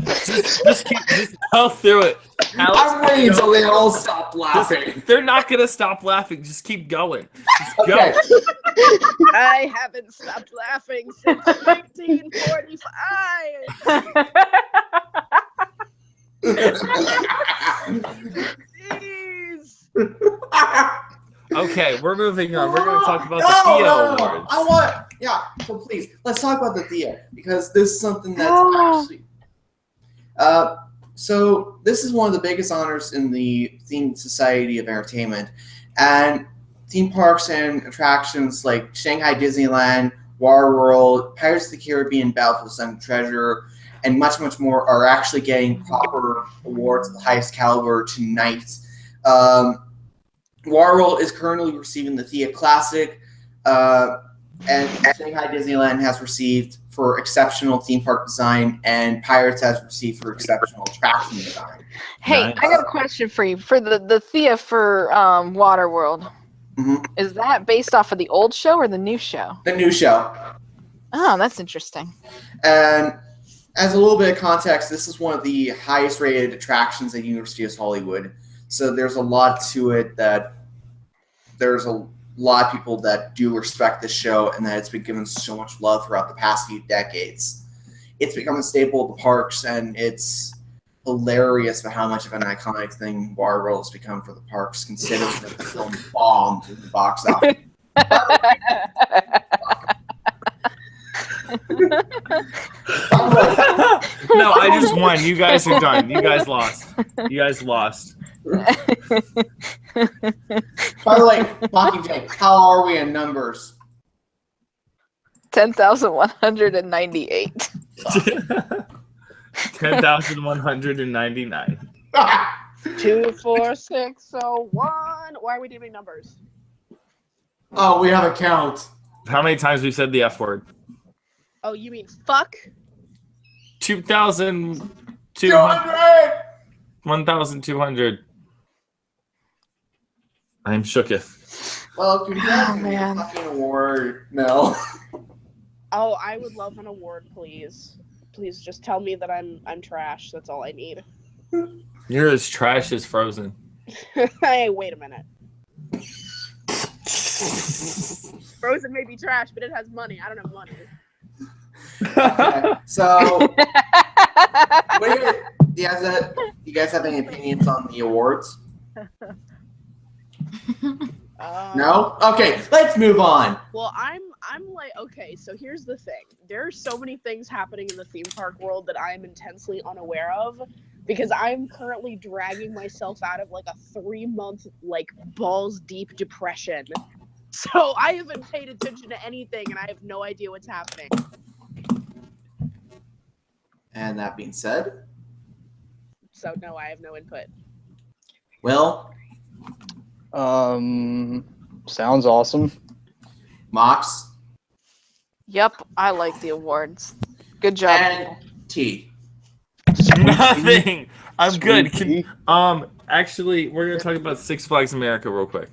just go through it. Alex, I'm waiting until they all stop laughing. they're not gonna stop laughing. Just keep going. Just go. Okay. I haven't stopped laughing since 1945. Jeez. Okay, we're moving on. We're gonna talk about the Theo Awards. So please, let's talk about the Thea, because this is something that's actually so this is one of the biggest honors in the Theme Society of Entertainment, and theme parks and attractions like Shanghai Disneyland, Water World, Pirates of the Caribbean, Battle for the Sun Treasure, and much, much more are actually getting proper awards of the highest caliber tonight. Water World is currently receiving the Thea Classic, and Shanghai Disneyland has received for exceptional theme park design, and Pirates has received for exceptional attraction design. Hey, Nice. I got a question for you. For the Thea for Waterworld, is that based off of the old show or the new show? The new show. Oh, that's interesting. And as a little bit of context, this is one of the highest rated attractions at University of Hollywood. So there's a lot to it that there's a lot of people that do respect this show, and that it's been given so much love throughout the past few decades. It's become a staple of the parks, and it's hilarious for how much of an iconic thing Waterworld has become for the parks, considering that the film bombed in the box office. No, I just won. You guys are done. You guys lost. You guys lost. By the way, Mockingjay, how are we in numbers? 10,198. 10,199. 24601. Why are we doing numbers? Oh, we have a count. How many times we said the F word? Oh, you mean fuck? 2,200. 200! 1,200. I'm shooketh. Well, congrats on your man. fucking award, Mel. Oh, I would love an award, please. Please just tell me that I'm trash. That's all I need. You're as trash as Frozen. Hey, wait a minute. Frozen may be trash, but it has money. I don't have money. Okay, so, do you guys have any opinions on the awards? No? Okay, let's move on. Well, I'm like, okay, so here's the thing. There are so many things happening in the theme park world that I am intensely unaware of, because I'm currently dragging myself out of like a 3-month like balls deep depression. So I haven't paid attention to anything, and I have no idea what's happening. And that being said, So no, I have no input. Will, Sounds awesome. Mox, Yep, I like the awards. Good job. and T. Nothing. I'm good. Sweet. Actually, we're gonna talk about Six Flags America real quick.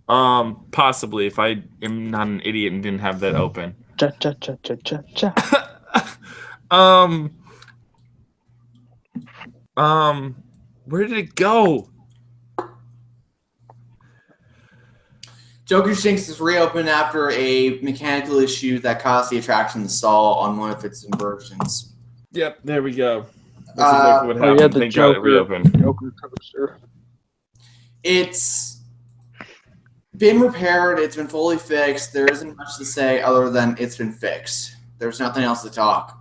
Possibly, if I am not an idiot and didn't have that open. Cha cha cha cha cha cha. Where did it go? Joker Shinks is reopened after a mechanical issue that caused the attraction to stall on one of its inversions. Yep, there we go. That's exactly what Oh, happened. yeah, the Thank God it Joker. reopened. Joker coaster. It's been repaired. It's been fully fixed. There isn't much to say other than it's been fixed. There's nothing else to talk.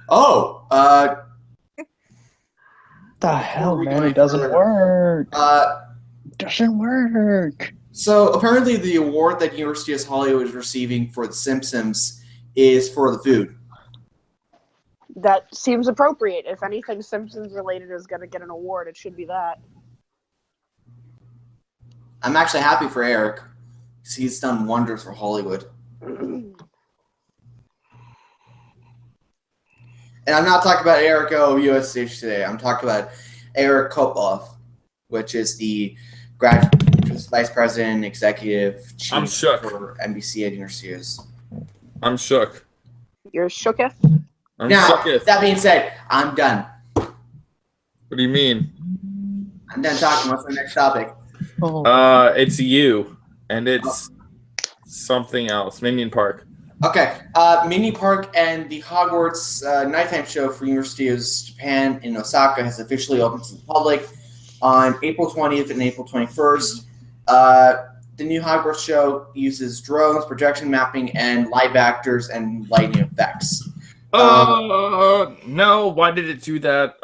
Oh, The hell, we man! going It doesn't further? work. Doesn't work. So apparently the award that University of Hollywood is receiving for The Simpsons is for the food. That seems appropriate. If anything Simpsons related is going to get an award, it should be that. I'm actually happy for Eric because he's done wonders for Hollywood. And I'm not talking about Eric O. U.S. Stage today. I'm talking about Eric Kopov, which is the vice president, executive chief I'm shook. for NBC at University. I'm shook. You're shooketh? Now, shooketh. that being said, I'm done. What do you mean? I'm done talking. What's the next topic? It's you, and it's something else. Minion Park. Okay, Minion Park and the Hogwarts nighttime show for University of Japan in Osaka has officially opened to the public on April 20th and April 21st. The new Hogwarts show uses drones, projection mapping, and live actors and lighting effects. No, why did it do that?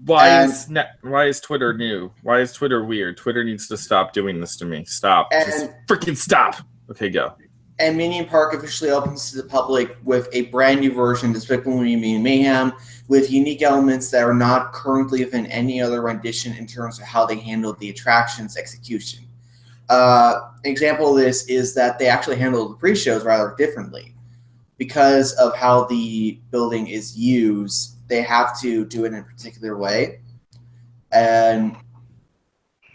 Why is Twitter new? Why is Twitter weird? Twitter needs to stop doing this to me. Stop. Just freaking stop. Okay, go. And Minion Park officially opens to the public with a brand new version of Despicable Me and Mayhem with unique elements that are not currently within any other rendition in terms of how they handled the attraction's execution. An example of this is that they actually handled the pre-shows rather differently. Because of how the building is used, they have to do it in a particular way. And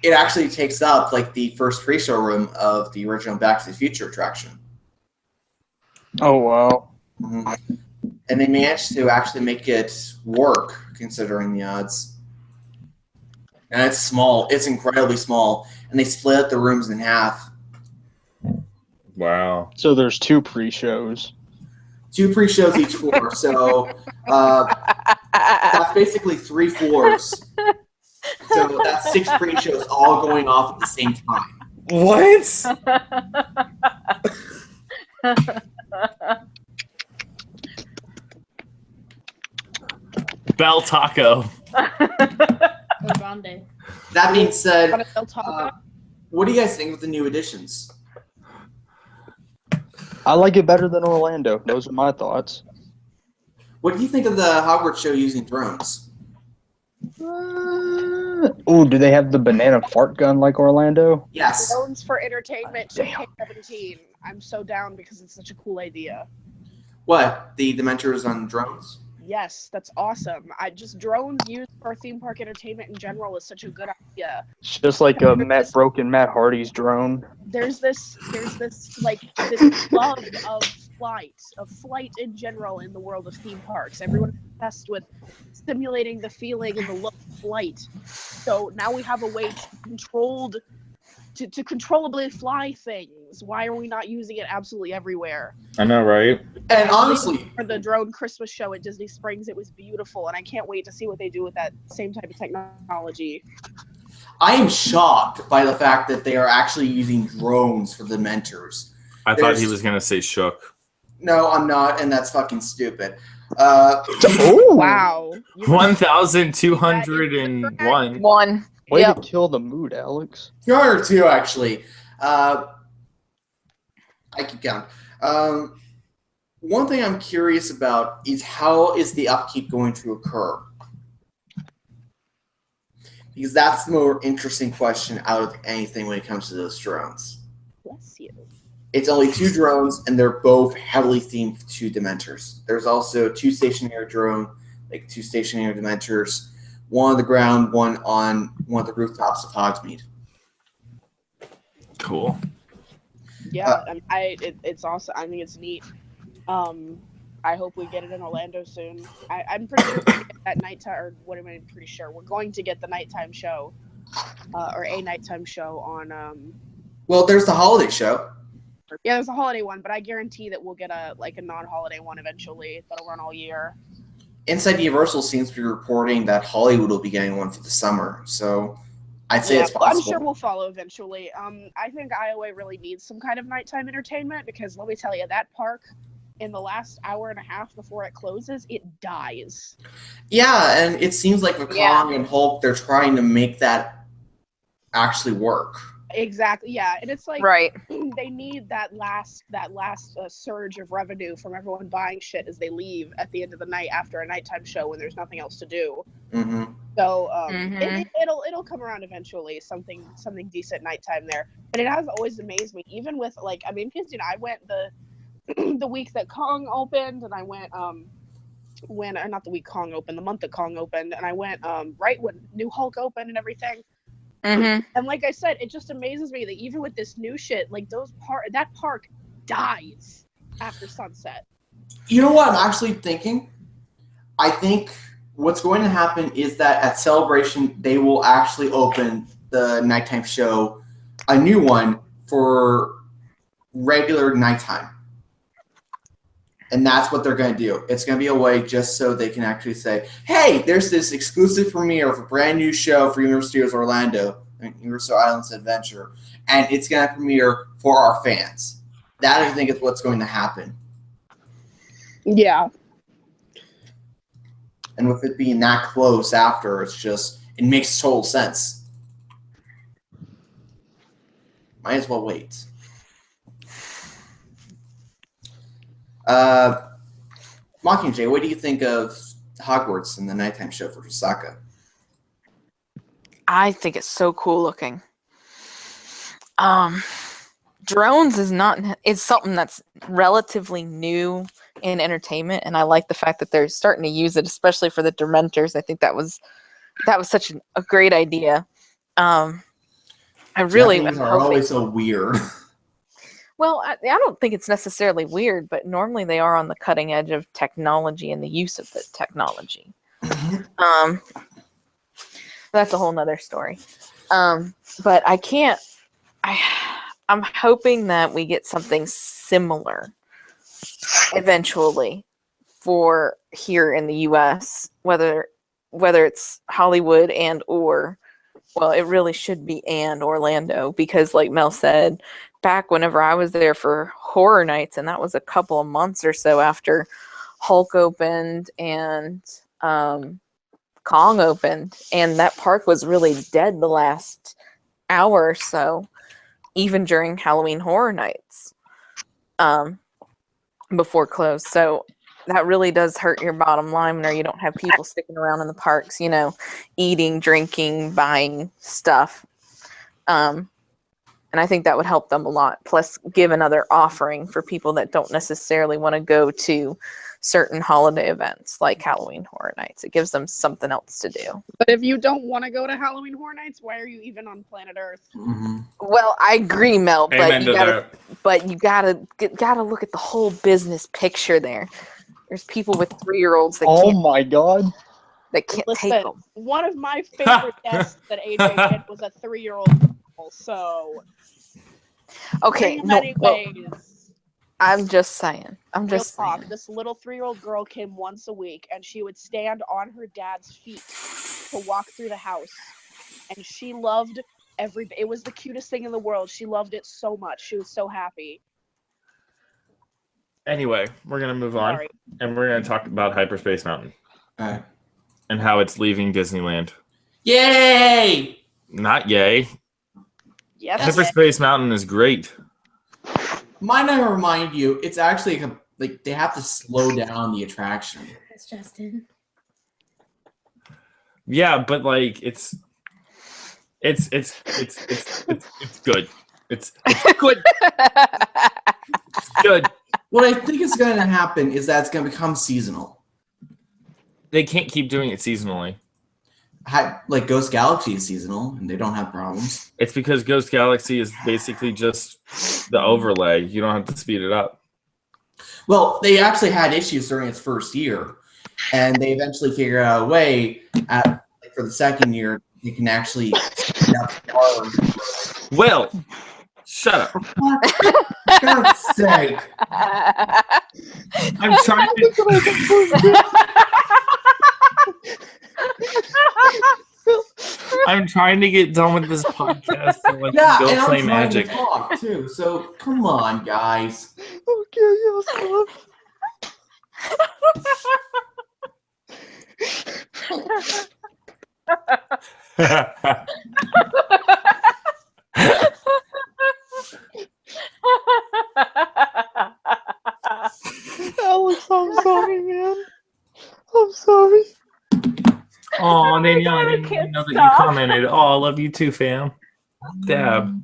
it actually takes up like the first pre-show room of the original Back to the Future attraction. Oh, wow. Mm-hmm. And they managed to actually make it work, considering the odds. And it's small. It's incredibly small. And they split up the rooms in half. Wow. So there's 2 pre-shows. 2 pre-shows each floor. So that's basically 3 floors. So that's 6 pre-shows all going off at the same time. What? Bell Taco. Grande. That being said, what do you guys think of the new additions? I like it better than Orlando. Those are my thoughts. What do you think of the Hogwarts show using drones? Do they have the banana fart gun like Orlando? Yes. Drones for entertainment. Damn. 17. I'm so down because it's such a cool idea. What? The Dementors on drones? Yes, that's awesome. Drones used for theme park entertainment in general is such a good idea. It's just like a Matt Hardy's drone. There's this love of flight in general in the world of theme parks. Everyone is obsessed with simulating the feeling and the look of flight. So now we have a way to controllably fly things. Why are we not using it absolutely everywhere? I know, right? And honestly, for the drone Christmas show at Disney Springs, it was beautiful, and I can't wait to see what they do with that same type of technology. I am shocked by the fact that they are actually using drones for the Dementors. I thought he was going to say shook. No, I'm not, and that's fucking stupid. Wow. 1,201. One. Way to kill the mood, Alex. 202, actually. I keep counting. One thing I'm curious about is how is the upkeep going to occur? Because that's the more interesting question out of anything when it comes to those drones. Bless you. It's only 2 drones, and they're both heavily themed to Dementors. There's also 2 stationary Dementors. One on the ground, one on one of the rooftops of Hogsmeade. Cool. Yeah, it's awesome. I think it's neat. I hope we get it in Orlando soon. I'm pretty sure we're gonna get that nighttime, or what am I pretty sure? We're going to get the nighttime show, or a nighttime show on. Well, there's the holiday show. Yeah, there's a holiday one, but I guarantee that we'll get a non-holiday one eventually that'll run all year. Inside Universal seems to be reporting that Hollywood will be getting one for the summer, so I'd say it's possible. I'm sure we'll follow eventually. I think Iowa really needs some kind of nighttime entertainment because let me tell you, that park in the last hour and a half before it closes, it dies. Yeah, and it seems like with Kong and Hulk, they're trying to make that actually work. Exactly. Yeah, and it's like right. They need that last surge of revenue from everyone buying shit as they leave at the end of the night after a nighttime show when there's nothing else to do. Mm-hmm. So it'll come around eventually. Something decent nighttime there, and it has always amazed me. Even with because I went the week that Kong opened, and I went not the week Kong opened, the month that Kong opened, and I went right when New Hulk opened and everything. Mm-hmm. And like I said, it just amazes me that even with this new shit, like that park dies after sunset. You know what I'm actually thinking? I think what's going to happen is that at Celebration, they will actually open the nighttime show, a new one for regular nighttime. And that's what they're going to do. It's going to be a way just so they can actually say, hey, there's this exclusive premiere of a brand new show for Universal Studios Orlando, Universal Islands Adventure, and it's going to premiere for our fans. That, I think, is what's going to happen. Yeah. And with it being that close after, it makes total sense. Might as well wait. Mockingjay, what do you think of Hogwarts and the nighttime show for Osaka? I think it's so cool looking. Drones is something that's relatively new in entertainment, and I like the fact that they're starting to use it, especially for the Dementors. I think that was such a great idea. I really Japanese are always so weird. Well, I don't think it's necessarily weird, but normally they are on the cutting edge of technology and the use of the technology. That's a whole nother story. But I'm hoping that we get something similar eventually for here in the US, whether it's Hollywood it really should be Orlando, because like Mel said, back whenever I was there for Horror Nights, and that was a couple of months or so after Hulk opened and Kong opened, and that park was really dead the last hour or so, even during Halloween Horror Nights before close. So that really does hurt your bottom line whenever you don't have people sticking around in the parks, eating, drinking, buying stuff. And I think that would help them a lot. Plus, give another offering for people that don't necessarily want to go to certain holiday events like Halloween Horror Nights. It gives them something else to do. But if you don't want to go to Halloween Horror Nights, why are you even on planet Earth? Mm-hmm. Well, I agree, Mel, Amen but you gotta look at the whole business picture there. There's people with 3-year-olds my God. that can't Listen, take them. one of my favorite guests that AJ did was a 3-year-old girl, so Okay, in many ways. I'm just saying. Real talk. This little 3-year-old girl came once a week, and she would stand on her dad's feet to walk through the house, and she loved it was the cutest thing in the world. She loved it so much. She was so happy. Anyway, we're going to move on, and we're going to talk about Hyperspace Mountain. All right. And how it's leaving Disneyland. Yay! Not yay. Yes. Hyperspace Mountain is great. Might I remind you, it's actually like they have to slow down the attraction. That's Justin. Yeah, but like it's good. It's good. It's good. What I think is going to happen is that it's going to become seasonal. They can't keep doing it seasonally. Like Ghost Galaxy is seasonal, and they don't have problems. It's because Ghost Galaxy is basically just the overlay. You don't have to speed it up. Well, they actually had issues during its first year, and they eventually figured out a way for the second year you can actually speed up the car. Will, shut up. For God's sake. I'm trying to... I'm trying to get done with this podcast and let you go play Magic. To talk too, so come on, guys. Okay, yes, stop. Alex, I'm sorry, man. I'm sorry. Oh, Danielle, I didn't even know that you commented. Oh, I love you too, fam. Dab.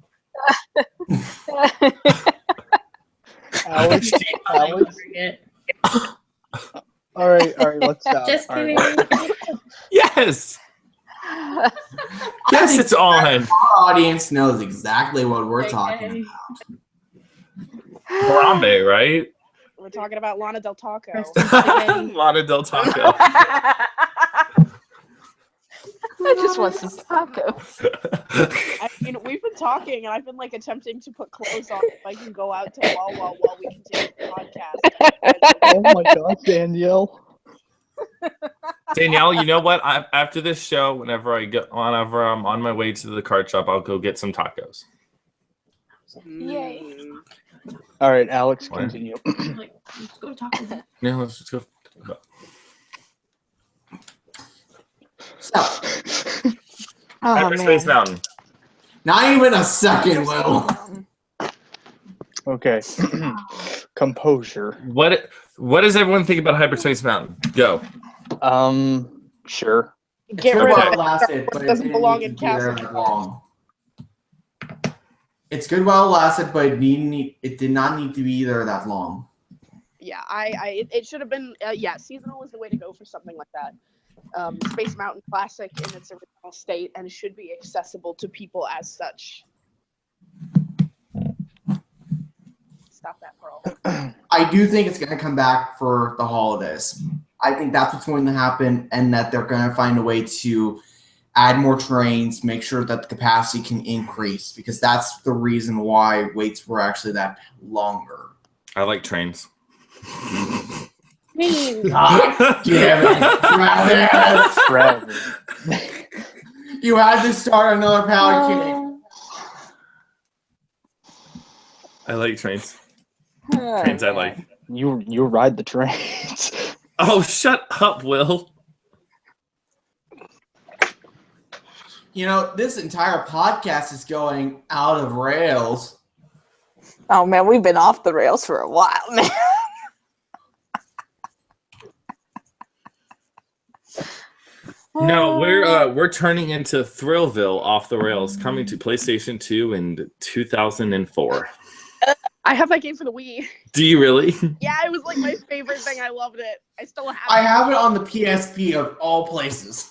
Alex. All right, let's stop. Just All kidding. right. Yes. Yes, it's on. Our audience knows exactly what we're talking about. Harambe, right? We're talking about Lana Del Taco. Lana Del Taco. I just want some tacos. I mean, we've been talking, and I've been like attempting to put clothes on if I can go out to Wawa while we continue the podcast. Oh my God, Danielle. Danielle, you know what? After this show, whenever I'm on my way to the card shop, I'll go get some tacos. Yay. All right, Alex, What? continue. Like, let's go to Taco Bell. Yeah, let's just go. So, Oh, Hyperspace man. Mountain. not even a second, Will. Okay. Composure. What does everyone think about Hyperspace Mountain? Go. Sure. It's Get good rid while of it lasted, but it doesn't didn't belong need in to be there Castle that long. It's good while it lasted, but it did not need to be there that long. Yeah, it should have been. Seasonal is the way to go for something like that. Space Mountain classic in its original state and should be accessible to people as such. Stop that, Pearl. I do think it's going to come back for the holidays. I think that's what's going to happen, and that they're going to find a way to add more trains, make sure that the capacity can increase, because that's the reason why waits were actually that longer. I like trains. God damn it, Travis. You had to start another power kidding. I like trains. Trains I like. You ride the trains. Oh, shut up, Will. You know, this entire podcast is going out of rails. Oh, man, we've been off the rails for a while, man. No, we're turning into Thrillville off the rails, coming to PlayStation 2 in 2004. I have that game for the Wii. Do you really? Yeah, it was like my favorite thing. I loved it. I still have I it. have it on the PSP of all places.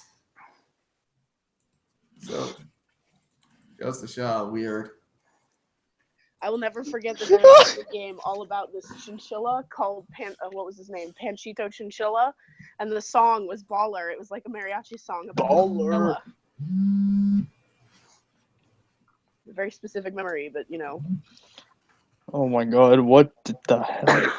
So, goes to show how weird. I will never forget that there was a game all about this chinchilla called what was his name? Panchito Chinchilla, and the song was Baller. It was like a mariachi song about Baller. a very specific memory, but you know. Oh my God, what the hell?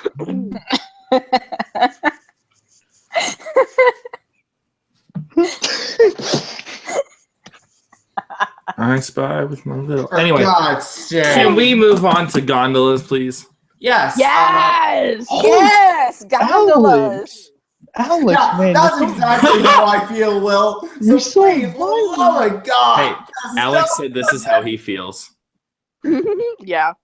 I spy with my little. For Anyway, God's sake. can we move on to gondolas, please? Yes. Yes! Yes! Gondolas! Alex, Yeah, man. that's exactly how I feel, Will. You're so please, oh my God. Hey, Alex said this is how he feels. Yeah.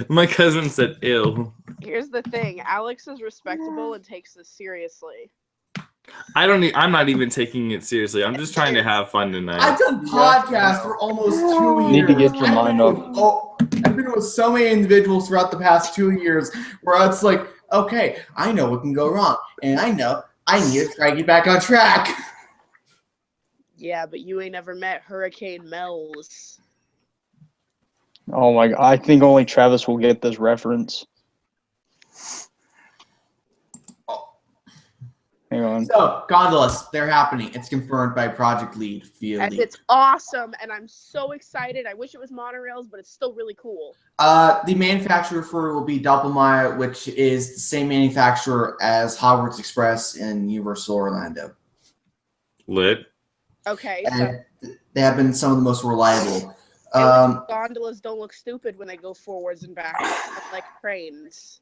My cousin said, "Ew." Here's the thing. Alex is respectable and takes this seriously. I'm not even taking it seriously. I'm just trying to have fun tonight. I've done podcasts for almost 2 years. Need to get your mind off. I've been with so many individuals throughout the past 2 years where it's like, okay, I know what can go wrong, and I know I need to try to get back on track. Yeah, but you ain't never met Hurricane Mel's. Oh my God, I think only Travis will get this reference. Hang on. So, gondolas, they're happening. It's confirmed by Project Lead. And it's awesome, and I'm so excited. I wish it was monorails, but it's still really cool. The manufacturer for it will be Doppelmayr, which is the same manufacturer as Hogwarts Express in Universal Orlando. Lit. Okay, And they have been some of the most reliable. gondolas don't look stupid when they go forwards and backwards, like trains.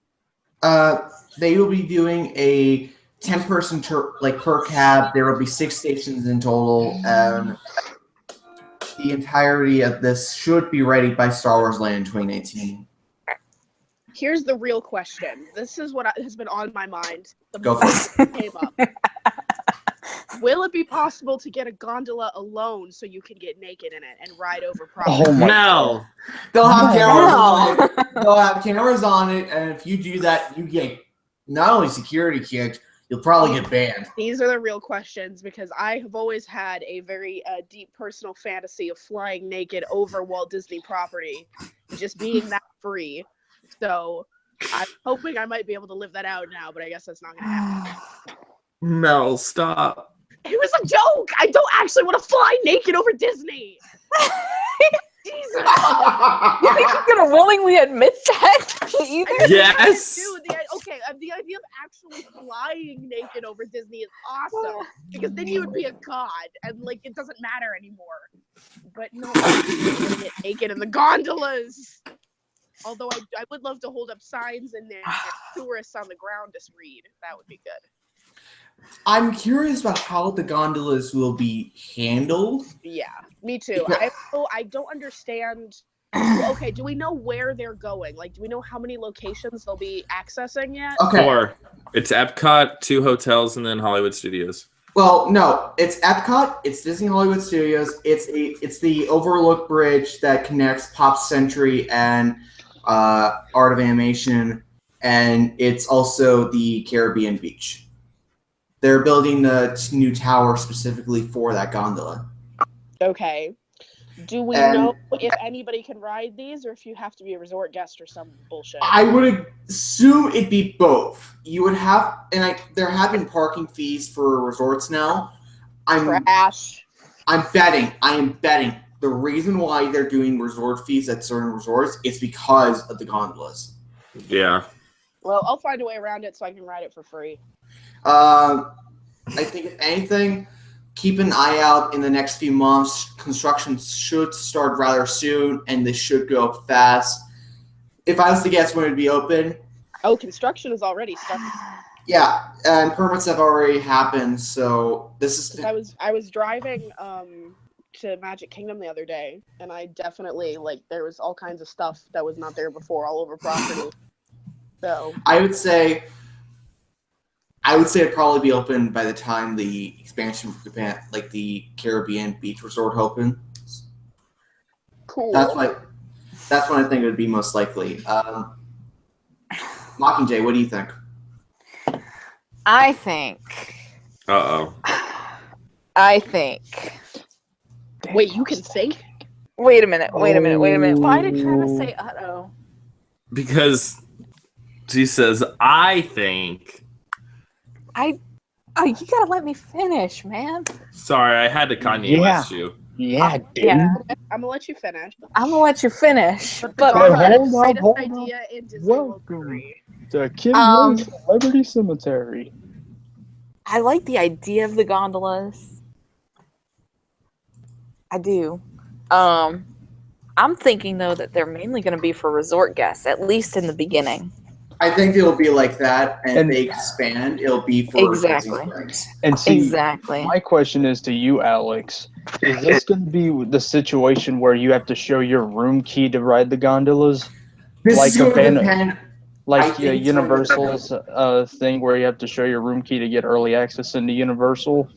They will be doing a 10-person per cab. There will be 6 stations in total. The entirety of this should be ready by Star Wars Land in 2019. Here's the real question. This is what has been on my mind. Go for it. Came up. Will it be possible to get a gondola alone so you can get naked in it and ride over properly? Oh my No. They'll have cameras on No. it. They'll have cameras on it, and if you do that, you get not only security kicked, you'll probably get banned. These are the real questions because I have always had a very deep personal fantasy of flying naked over Walt Disney property, just being that free. So I'm hoping I might be able to live that out now, but I guess that's not going to happen. Mel, stop. It was a joke. I don't actually want to fly naked over Disney. Jesus. You think he's gonna willingly admit that either? Yes. Dude, the idea of actually flying naked over Disney is awesome, because then you would be a god, and like it doesn't matter anymore. But no, I'm gonna get naked in the gondolas. Although I would love to hold up signs in there for tourists on the ground to read. That would be good. I'm curious about how the gondolas will be handled. Yeah, me too. I don't understand. Okay, do we know where they're going? Like, do we know how many locations they'll be accessing yet? Okay. 4. It's Epcot, 2 hotels, and then Hollywood Studios. Well, no, it's Epcot, it's Disney Hollywood Studios, it's the Overlook Bridge that connects Pop Century and Art of Animation, and it's also the Caribbean Beach. They're building the new tower specifically for that gondola. Okay. Do we know if anybody can ride these, or if you have to be a resort guest or some bullshit? I would assume it'd be both. You would have, there have been parking fees for resorts now. Trash. I am betting the reason why they're doing resort fees at certain resorts is because of the gondolas. Yeah. Well, I'll find a way around it so I can ride it for free. I think if anything, keep an eye out in the next few months. Construction should start rather soon, and they should go up fast. If I was to guess when it would be open. Oh, construction is already started. Yeah, and permits have already happened, so this is... I was driving to Magic Kingdom the other day, and I definitely, there was all kinds of stuff that was not there before all over property. So I would say it'd probably be open by the time the expansion for Japan, like the Caribbean Beach Resort, opens. Cool. That's when I think it would be most likely. Mockingjay, what do you think? I think. I think. Wait, you can think? Wait a minute. Why did Travis say uh-oh? Because she says, I think. Oh, you gotta let me finish, man. Sorry, I had to Kanye West you. Yeah, dude. Yeah. I'm gonna let you finish. I'm gonna let you finish. But hold greatest on. idea in Disney World Welcome 3. to Kim Young's Celebrity Cemetery. I like the idea of the gondolas. I do. I'm thinking though that they're mainly going to be for resort guests, at least in the beginning. I think it'll be like that, and if they expand, it'll be for Exactly. And see, Exactly. my question is to you, Alex. Is this going to be the situation where you have to show your room key to ride the gondolas? This Like is going a to depend. Like think it's Universal's thing where you have to show your room key to get early access into Universal?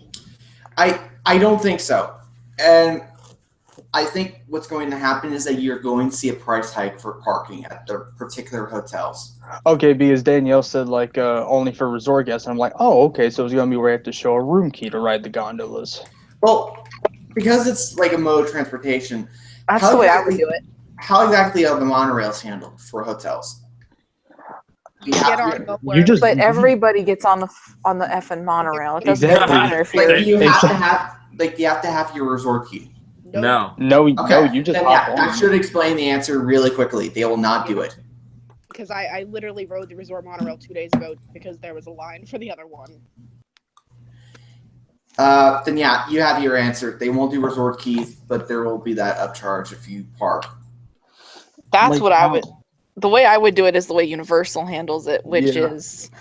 I don't think so. And I think what's going to happen is that you're going to see a price hike for parking at the particular hotels. Okay, because Danielle said only for resort guests. I'm like, oh, okay, so it's going to be where you have to show a room key to ride the gondolas. Well, because it's like a mode of transportation. That's the way I would do it. How exactly are the monorails handled for hotels? But everybody gets on the effing monorail. It doesn't matter if you're. You have to have your resort key. No, you just hop on. I should explain the answer really quickly. They will not do it. Because I literally rode the resort monorail 2 days ago because there was a line for the other one. Then yeah, you have your answer. They won't do resort keys, but there will be that upcharge if you park. That's what I would. The way I would do it is the way Universal handles it, which is,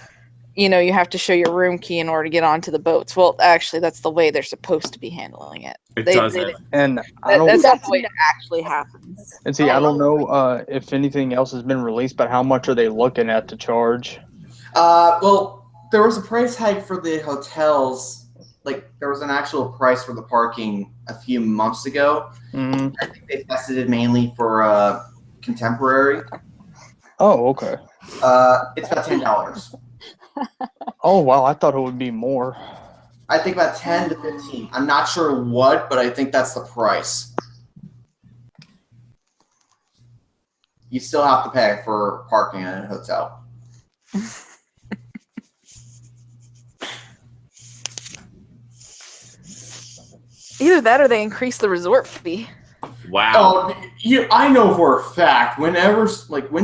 you have to show your room key in order to get onto the boats. Well, actually, that's the way they're supposed to be handling it. That's not the way it actually happens. And see, I don't know if anything else has been released, but how much are they looking at to charge? Well, there was a price hike for the hotels. There was an actual price for the parking a few months ago. Mm-hmm. I think they tested it mainly for contemporary. Oh, okay. It's about $10. Oh, wow. I thought it would be more. I think about 10 to 15. I'm not sure what, but I think that's the price. you still have to pay for parking at a hotel. Either that or they increase the resort fee. Wow. Oh, I know for a fact, when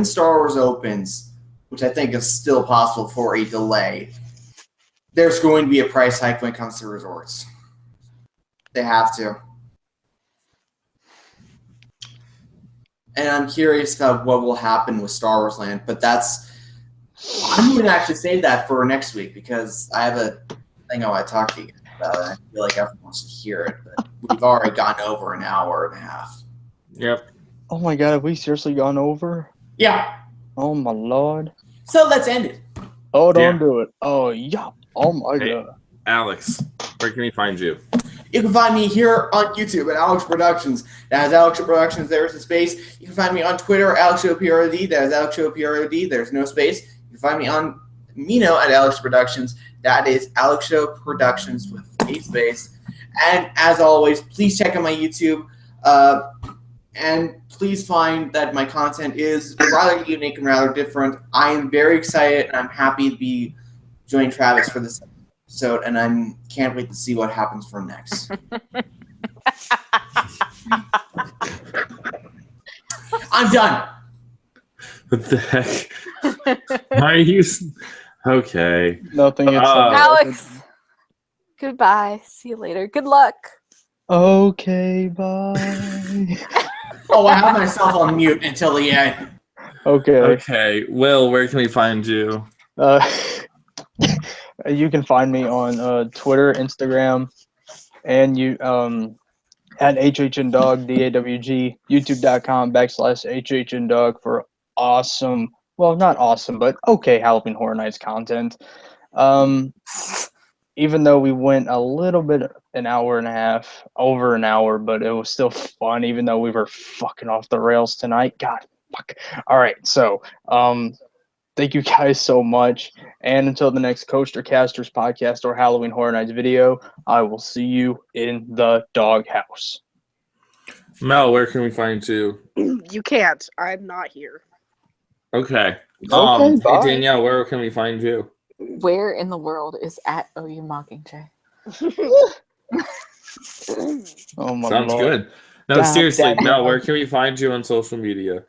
Star Wars opens, which I think is still possible for a delay, there's going to be a price hike when it comes to resorts. They have to. And I'm curious about what will happen with Star Wars Land, but I'm going to actually save that for next week because I have a thing I want to talk to you guys about, and I feel like everyone wants to hear it, but we've already gone over an hour and a half. Yep. Oh my god, have we seriously gone over? Yeah. Oh my lord. So let's end it. Oh, don't Yeah. do it. Oh, yeah. Oh my Hey. god. Alex, where can we find you? You can find me here on YouTube at Alex Productions. That is Alex Productions. There is a space. You can find me on Twitter, AlexShowPROD. That is AlexShowPROD. There's no space. You can find me on Mino at Alex Productions. That is Alex Show Productions with a space. And as always, please check out my YouTube. And please find that my content is rather unique and rather different. I am very excited and I'm happy to be joining Travis for this episode, and I can't wait to see what happens from next. I'm done. What the heck? Why are you? Okay. Nothing gets Alex, goodbye. See you later. Good luck. Okay, bye. Oh, I have myself on mute until the end. Okay. Okay. Will, where can we find you? You can find me on Twitter, Instagram, and at HHNDog, DAWG, youtube.com/HHNDog for awesome, well, not awesome, but okay Halloween Horror Nights content. Even though we went a little bit an hour and a half, over an hour, but it was still fun, even though we were fucking off the rails tonight. God, fuck. All right, so, thank you guys so much. And until the next CoasterCasters podcast or Halloween Horror Nights video, I will see you in the doghouse. Mel, where can we find you? You can't. I'm not here. Okay. Okay, Hey, bye. Danielle, where can we find you? Where in the world is at OU Mockingjay? Oh my Sounds lord. good. No, God seriously, damn it. Mel, where can we find you on social media?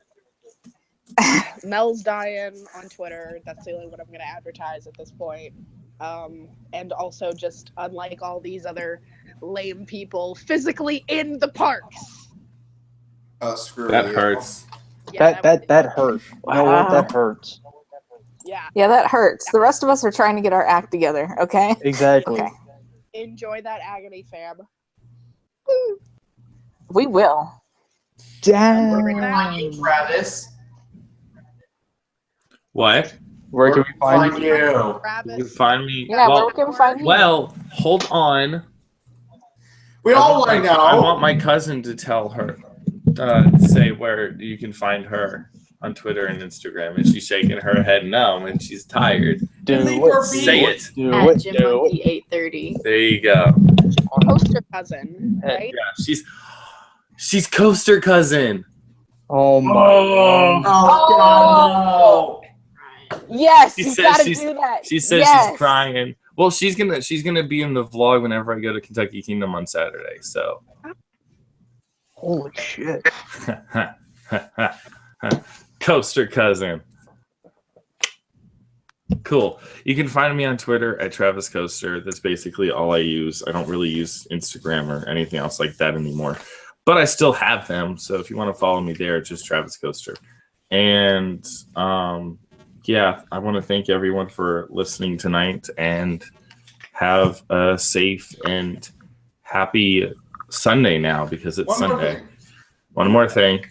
Mel's dying on Twitter. That's the only one I'm going to advertise at this point. And also, just unlike all these other lame people, physically in the parks. Oh, screw That you. hurts. Yeah, That hurt. You know what? That hurts. Yeah. Yeah, that hurts. The rest of us are trying to get our act together, okay? Exactly. Okay. Enjoy that agony, fam. We will. Find you, Damn. Travis. What? Where can we find you? you? You Travis. can find me. Yeah, well, where can we find you? well, hold on. We all want to know. I want my cousin to tell her, say where you can find her on Twitter and Instagram. And she's shaking her head no, and she's tired. Do Leave it. her Say it. Do At it. Jim Do it. Monkey 830. There you go. Coaster cousin, right? Yeah, she's coaster cousin. Oh my. Oh. Oh, God, no. Yes, She you says gotta she's- do that. She says Yes. she's crying. Well, she's gonna be in the vlog whenever I go to Kentucky Kingdom on Saturday. So. Holy shit. Coaster cousin. Cool. You can find me on Twitter at Travis Coaster. That's basically all I use. I don't really use Instagram or anything else like that anymore. But I still have them. So if you want to follow me there, just Travis Coaster. And yeah, I want to thank everyone for listening tonight and have a safe and happy Sunday now because it's One more Sunday. thing. One more thing.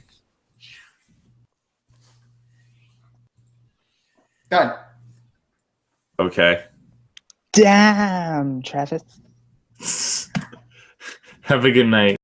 Done. Okay. Damn, Travis. Have a good night.